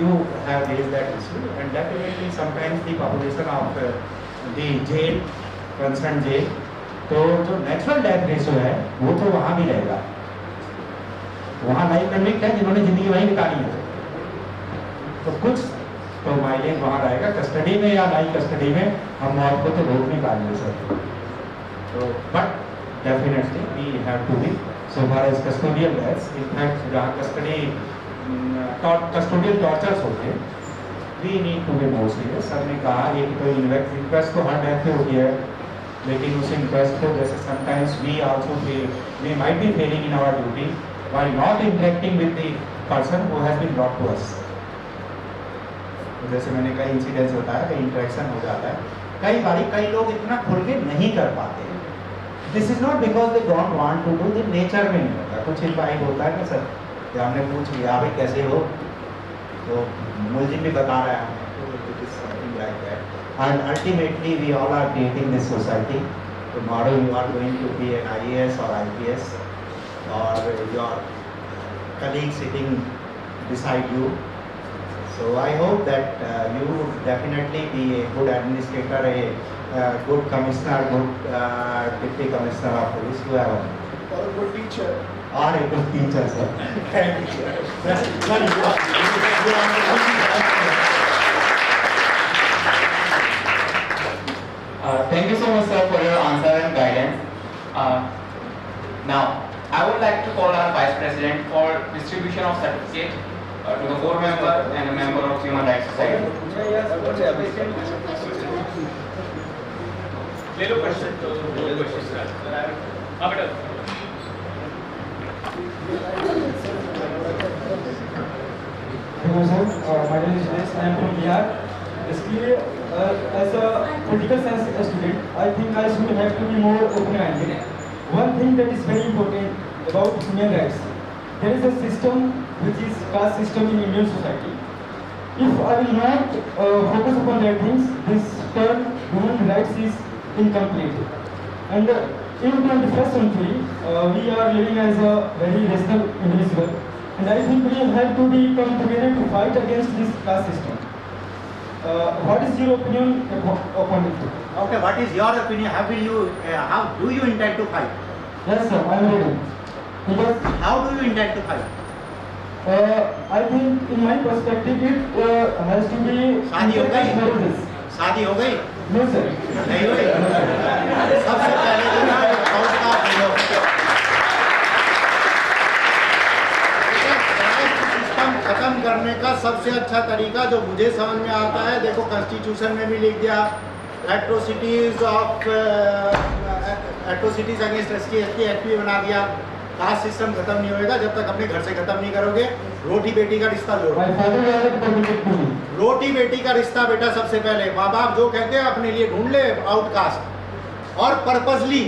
you have faced that issue and definitely sometimes the population of the jail, concern jail, तो जो नेचुरल डेथ रेशियो है वो तो वहाँ भी रहेगा। वहाँ लाइफ कन्विक्ट है जिन्होंने जिंदगी वहीं बितानी है, तो कुछ तो माइलेज वहाँ रहेगा। कस्टडी में या नाई कस्टडी में हम मौत को तो रोक नहीं पाएंगे सर। तो but definitely we have to be so far as custodial deaths, in fact जहाँ कस्टोडियल टॉर्चर्स होते हैं, we need to be more serious. Sir ने कहा एक तो इंक्वेस्ट तो हर डेथ पे होती है, लेकिन उस इंक्वेस्ट को जैसे sometimes we also we might be failing in our duty while not interacting with the person who has been brought to us. जैसे मैंने कई इंसिडेंट्स बताया, कई इंटरेक्शन हो जाता है, कई बारी कई लोग इतना खुल के नहीं कर पाते। This is not because they don't want to do, the nature में नहीं होता। कुछ इम्पाइट होता है ना सर, जब हमने पूछ लिया भाई कैसे हो, तो मुलजिम भी बता रहा है हमें, तो it is something like that. And ultimately we all are creating this society. Tomorrow you are going to be an IAS और IPS, और your colleague sitting beside you. So I hope that you would definitely be a good administrator, a good commissioner, good deputy commissioner of police, whoever. Or a good teacher. Or a good teacher, sir. Thank you. Thank you so much, sir, for your answer and guidance. Now, I would like to call our Vice President for distribution of certificate to the board member and a member of Human Rights Society. ले लो question, तो दो question हाँ बेटा। Hello sir, my name is Jess. I am from Bihar. Basically, as a political science student, I think I should have to be more open-minded. One thing that is very important about human rights, there is a system which is caste system in Indian society. If I will not focus upon that things, this term human rights is incomplete. And in 21st century, we are living as a very rational individual, and I think we have to be come together to fight against this caste system. What is your opinion upon it? Okay, what is your opinion? How do you intend to fight? Yes sir, I am ready. Because How do you intend to fight? I think in my perspective it has to be शादी हो गई? marriages. शादी हो गई? No sir. नहीं हुई? सबसे पहले तो ना कास्ट का प्रयोग, सिस्टम खत्म करने का सबसे अच्छा तरीका जो मुझे समझ में आता है, देखो कॉन्स्टिट्यूशन में भी लिख दिया, एट्रोसिटीज अगेंस्ट SC एक्ट भी बना दिया। कास्ट सिस्टम खत्म नहीं होएगा जब तक अपने घर से खत्म नहीं करोगे। रोटी बेटी का रिश्ता जोड़ो, My father was permitted to me. रोटी बेटी का रिश्ता बेटा सबसे पहले माँ बाप जो कहते हैं अपने लिए ढूंढ ले आउटकास्ट, और पर्पसली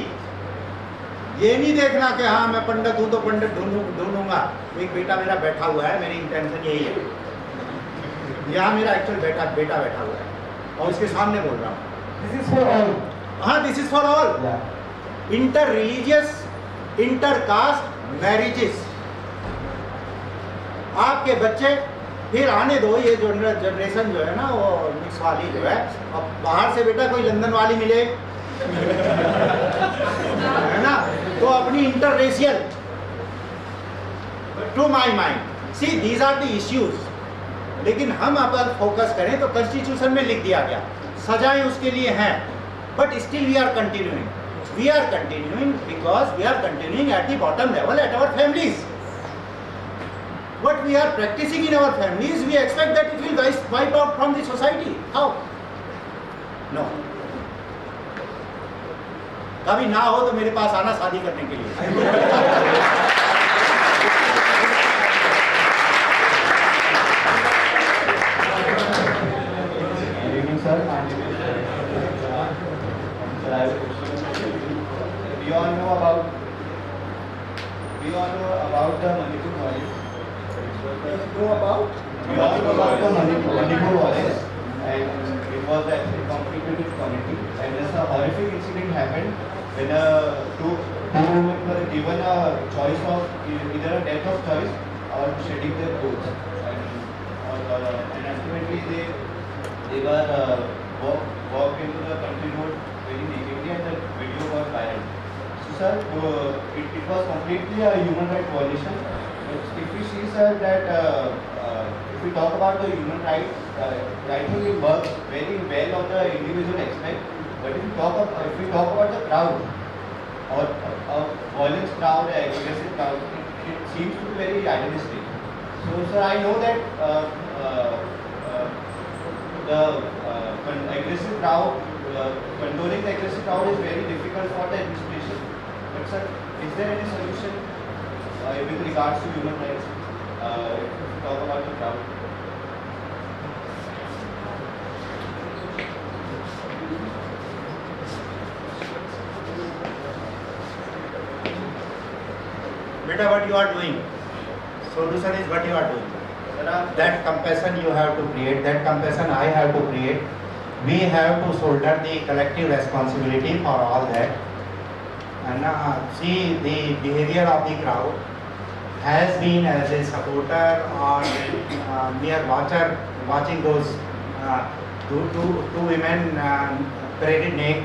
ये नहीं देखना कि हाँ मैं पंडित हूँ तो पंडित ढूंढूंगा। एक बेटा मेरा बैठा हुआ है, मेरी इंटेंशन यही है, यहाँ मेरा एक्चुअल बेटा बैठा हुआ है और इसके सामने बोल रहा हूँ। This is for all. हाँ, this is for all. Yeah. Inter religious, inter caste marriages, आपके बच्चे फिर आने दो, ये जो जनरेशन जो है ना वो मिक्स वाली जो है, अब बाहर से बेटा कोई लंदन वाली मिले है ना, तो अपनी interracial, to my mind see these are the issues. लेकिन हम अगर फोकस करें तो कॉन्स्टिट्यूशन में लिख दिया गया, सजाएं उसके लिए हैं, but still we are continuing because we are continuing at the bottom level at our families. What we are practicing in our families, we expect that it will wipe out from the society. How? No. कभी ना हो तो मेरे पास आना शादी करने के लिए। sir, my name is Sir, I have a question. We all know about the Manipur College. Know about? We all know about the Manipur College, and it was a complicated committee. And there's a horrific incident happened when two women were given a choice of either a death of choice or shedding their clothes. And ultimately they were walked into the country road very nakedly, and the video got viral. So sir, it was completely a human rights violation. If we see sir that if we talk about the human rights, I think it works very well on the individual aspect. But if we talk about the crowd or a violent crowd, aggressive crowd, it seems to be very idealistic. So sir, I know that the aggressive crowd, controlling the aggressive crowd is very difficult for the administration. But sir, is there any solution with regards to human rights? If we talk about the crowd. Beta, what you are doing? Solution is what you are doing. That compassion you have to create, that compassion I have to create. We have to shoulder the collective responsibility for all that. And see the behavior of the crowd has been as a supporter or mere watcher watching those two women paraded naked.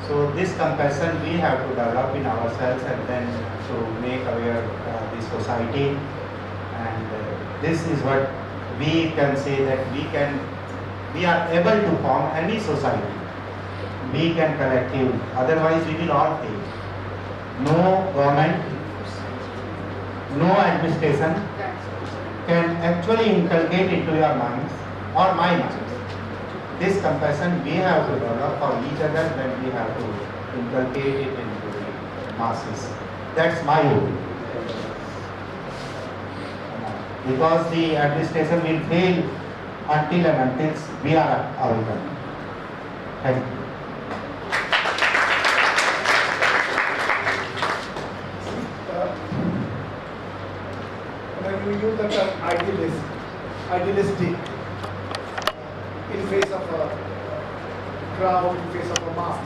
So this compassion we have to develop in ourselves and then to make aware the society. And this is what we can say, that we are able to form any society. We can collective, otherwise we will all fail. No government, no administration can actually inculcate into your minds or my minds. This compassion we have to develop for each other, then we have to inculcate it into the masses. That's my hope. Because the administration will fail until and until we are awakened. Thank you. When you use the term idealistic in face of a crowd, in face of a mass.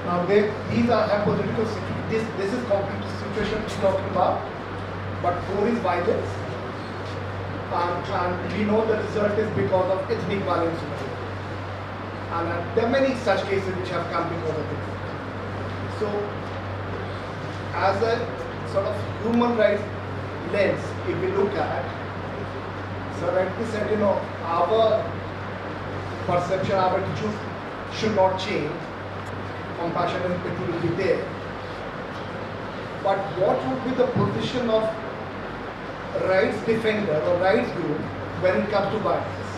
Now these are hypothetical situations. This is concrete situation we're talking about, but core is violence, and we know the result is because of ethnic violence. And there are many such cases which have come because of it. So, as a sort of human rights lens, if we look at, so rightly said, our perception, our attitude should not change. Compassion and empathy will be there. But what would be the position of rights defender or rights group when it comes to violence?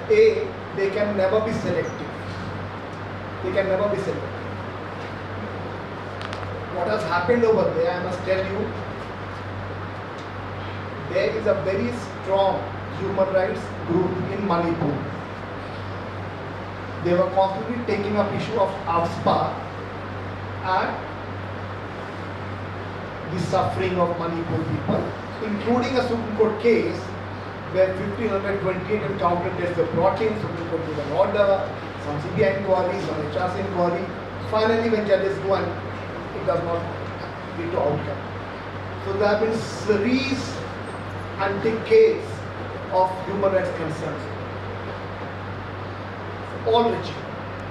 A, they can never be selective. They can never be selective. What has happened over there, I must tell you, there is a very strong human rights group in Manipur. They were constantly taking up issue of AFSPA and the suffering of Manipur people, including a Supreme Court case where 1528 encounter tests were brought in, Supreme Court gave an order, some CBI inquiry, some HRC inquiry. Finally, when judges go and it does not lead to outcome. So there have been series and decades of human rights concerns. All regime,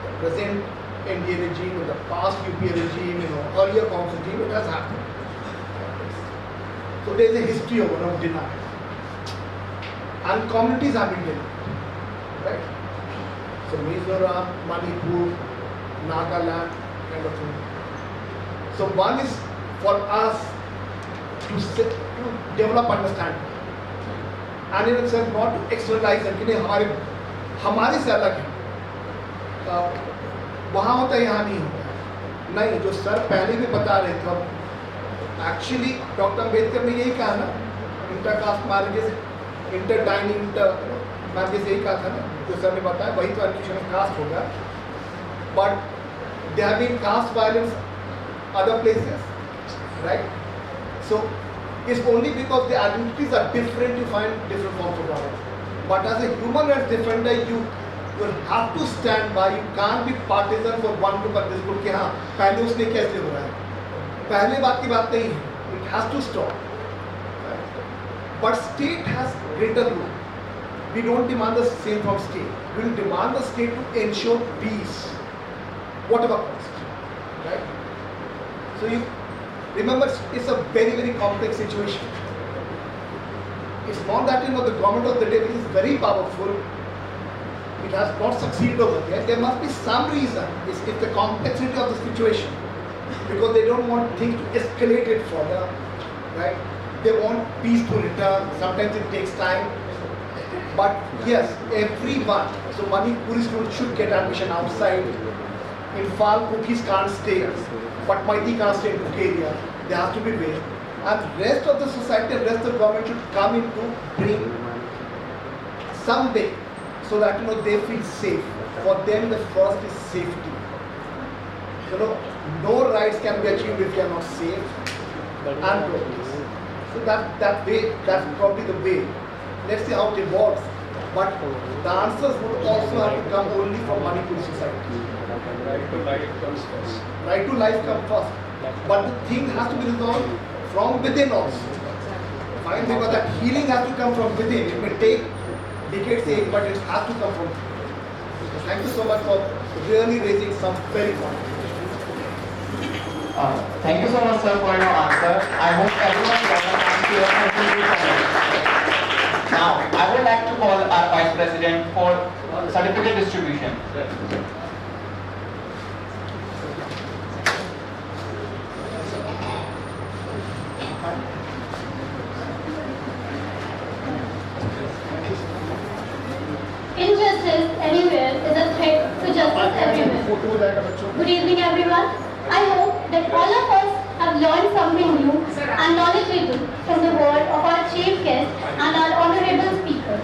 the present NDA regime, the past UPA regime, earlier Congress regime, it has happened. So there is a history of denial. And communities have been denied. Right? So Mizoram, Manipur, Nagaland, kind of thing. So one is for us to develop understanding. And in a sense not to externalize it, कि हमारे से अलग है, वहाँ होता है यहाँ नहीं होता। नहीं, जो सर पहले भी बता रहे थे, एक्चुअली डॉक्टर अम्बेडकर ने यही कहा ना, इंटरकास्ट मैरिजेस इंटर मैं जैसे यही कहा था ना, जो सर ने बताया वही तो एडमिशन ऑफ कास्ट होगा, but they have been caste violence other places, right? So it's only because the identities are different you find different forms of violence. But as a human rights defender, you will have to stand by. You can't be partisan for one to but this group कि हाँ पहले उसने कैसे हो रहा है, पहले बात की बात नहीं है. It has to stop. But state has greater role. We don't demand the same from state. We will demand the state to ensure peace, whatever cost, right? So you remember, it's a very, very complex situation. It's not that the government of the day, which is very powerful, it has not succeeded over there. There must be some reason. It's the complexity of the situation, because they don't want things to escalate it further, right? They want peace to return. Sometimes it takes time. But yes, everyone, so Manipuri students should get admission outside. In Fal, cookies can't stay, but Maiti can't stay in Cook area. They have to be way. And rest of the society, rest of the government should come in to bring some way so that they feel safe. For them, the first is safety. No rights can be achieved if you are not safe and progress. So that way, that's probably the way. Let's see how it evolves. But the answers would also have to come only from Manipuri society. Right to life comes first. Right to life comes first. But the thing has to be resolved from within also. Fine, because that healing has to come from within. It may take decades, but it has to come from within. So thank you so much for really raising some very important issues. Thank you so much, sir, for your answer. I hope everyone got a chance to hear something. Now, I would like to call our Vice President for certificate distribution. Injustice anywhere is a threat to justice everywhere. Good evening, everyone. I hope that all of us have learned something new and knowledgeable from the word of our chief guest and our honorable speaker.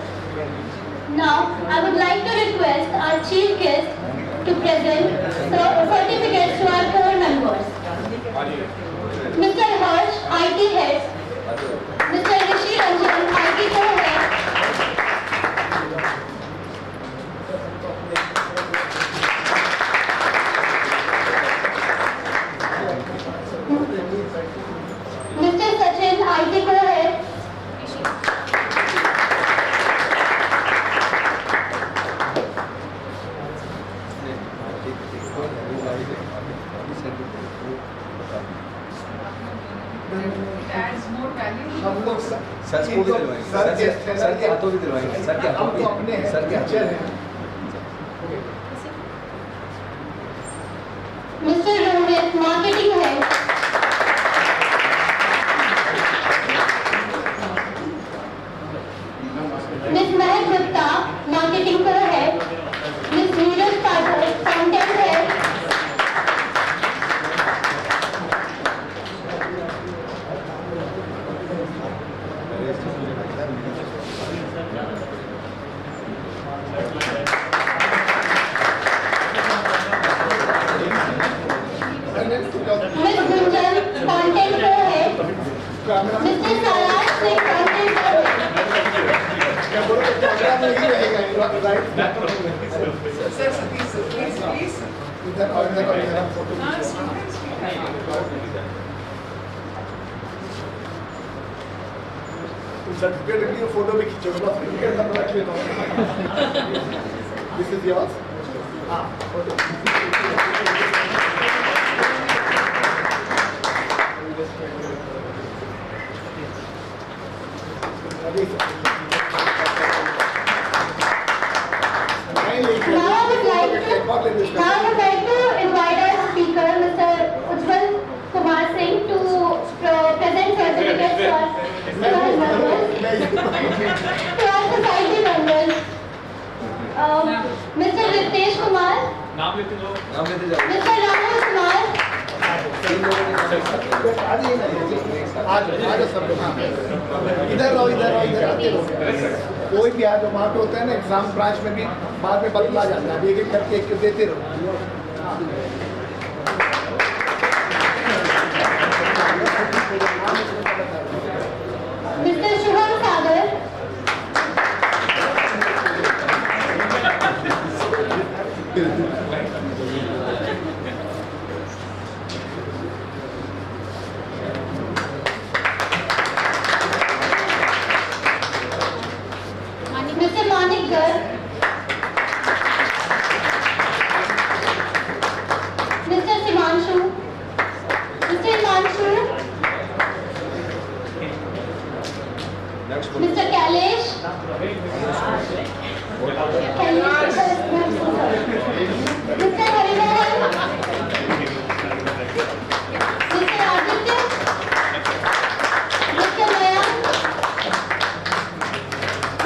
Now, I would like to request our chief guest to present certificates to our core members. Mr. Harsh, IT Head. Mr. Rishi Ranjan, IT Core Head. Mr. Sachin, IT Core Head. हम लोग sir को भी दिलवाएंगे, sir के हाथों भी दिलवाएंगे, sir के हाथों भी, सर के हाथों भी। Mr. Rohit, Marketing Head. Ms. Mehak Gupta, Marketing Co-Head. Ms. Neeraj Pathak, Content Head. Ms. Gunjan, Content Co-Head. Mr. Saraj Singh, Content Co-Head. Certificate की फोटो भी खींचो, दिस इज योर्स। हाँ, Now I would like to invite our speaker, Mr. Ujjwal Kumar Singh, to present certificates to our members, to our society members. Mr. Ritesh Kumar, नाम लेते जाओ। Mr. Rahul Kumar, तीन लोगों ने आज सब लोग इधर रहो इधर आते रहो। कोई भी आज वहाँ पे होता है ना एग्जाम ब्रांच में भी बाद में बदला जाता है, एक एक करके एक देते रहो। Mister Shubham Sagar, mister Manik Garg, mister Himanshu, mister Kailesh, mister Harimohan, mister Aditya, mister Mayank,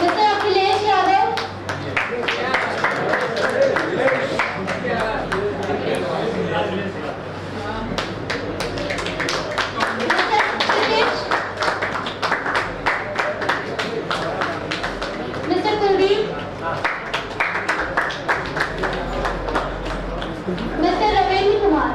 mister Akhilesh Yadav, mister Kuldeep, mister Ravindra Kumar,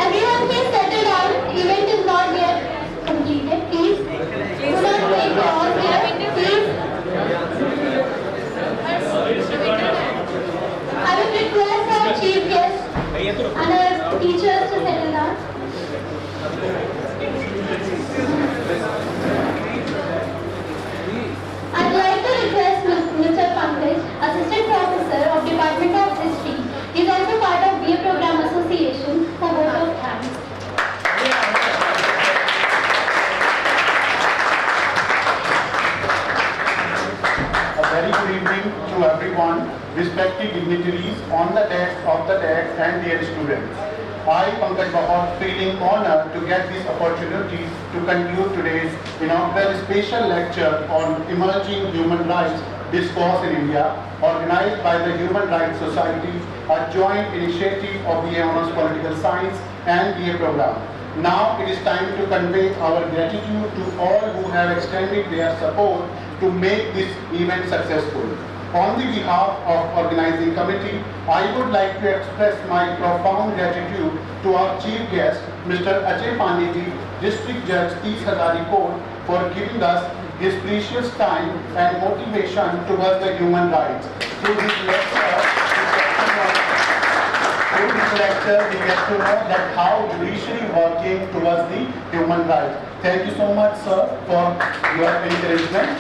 everyone please settle down. Event is not yet completed. Please do not take pause here. Please. I would request our chief guest and our teachers to settle down. I'd like to request Mr. Pankaj, Assistant Professor of Department of History. He is also part of BA Program Association, for vote of thanks. A very good evening to everyone, respected dignitaries on the desk and dear students. I, Pankaj Bahut, feeling honored to get this opportunity to conclude today's inaugural special lecture on emerging human rights discourse in India, organized by the Human Rights Society, a joint initiative of BA Honours Political Science and BA program. Now it is time to convey our gratitude to all who have extended their support to make this event successful. On the behalf of organizing committee, I would like to express my profound gratitude to our chief guest, Mr. Ajay Pandey, District Judge, East Hazari Court, for giving us his precious time and motivation towards the human rights. Through this lecture, we get to know that how judiciary working towards the human rights. Thank you so much, sir, for your encouragement.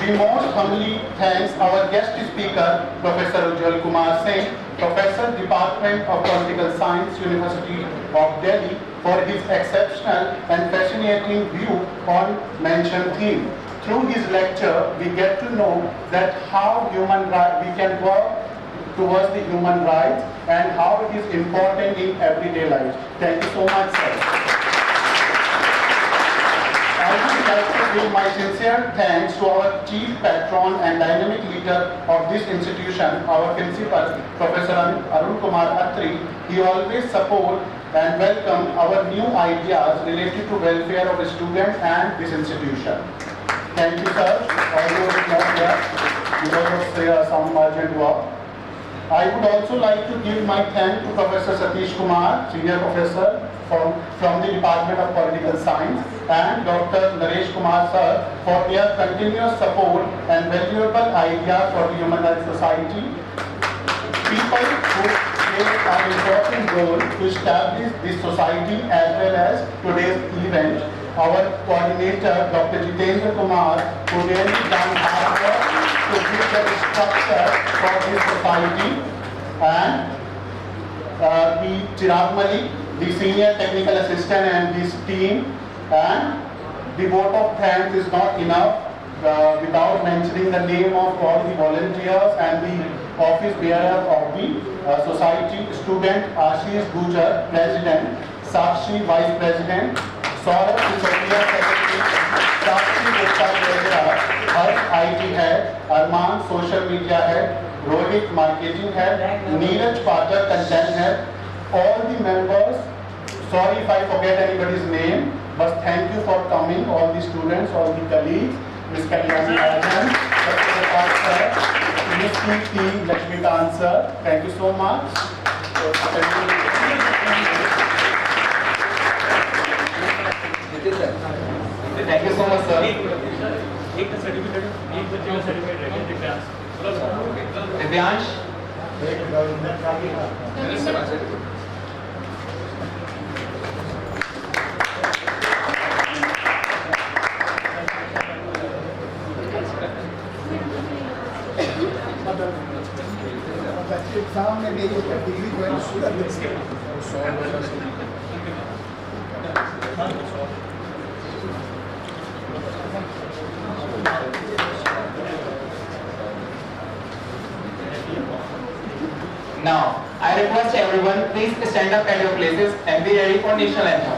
We most humbly thank our guest speaker, Professor Ujjwal Kumar Singh, Professor, Department of Political Science, University of Delhi, for his exceptional and fascinating view on mentioned theme. Through his lecture, we get to know that how we can work towards the human rights and how it is important in everyday life. Thank you so much, sir. I would like to give my sincere thanks to our chief patron and dynamic leader of this institution, our principal, Professor Arun Kumar Attri. He always support and welcome our new ideas related to welfare of students and this institution. Thank you, sir. Although it's not here because of some urgent work. I would also like to give my thanks to Professor Satish Kumar, Senior Professor from the Department of Political Science, and Dr. Naresh Kumar sir for their continuous support and valuable ideas for the Human Rights Society. People who play an important role to establish this society as well as today's event. Our coordinator, Dr. Jitendra Kumar, who really done hard work to give the structure for this society, and the Chirag Malik, the senior technical assistant and his team, and the vote of thanks is not enough. without mentioning the name of all the volunteers and the office bearer of the society, student Ashish Gujar, President, Sakshi, Vice President, Saurabh Sisodia, Secretary, Sakshi Gupta, Treasurer, Harsh, IT Head, Arman, Social Media Head, Rohit, Marketing Head, Neeraj Pathak, Content Head, all the members. Sorry if I forget anybody's name, but thank you for coming, all the students, all the colleagues, Ms. Kalyani Rajan, Dr. Prakash sir, Ms. T. Lakshmikant sir, thank you so much. Thank you so much, sir. एक certificate एक बच्चे का certificate रहेगा Divyansh Divyansh. Exam में मेरी degree जो है सूरत Now, I request everyone, please stand up at your places and be ready for national anthem.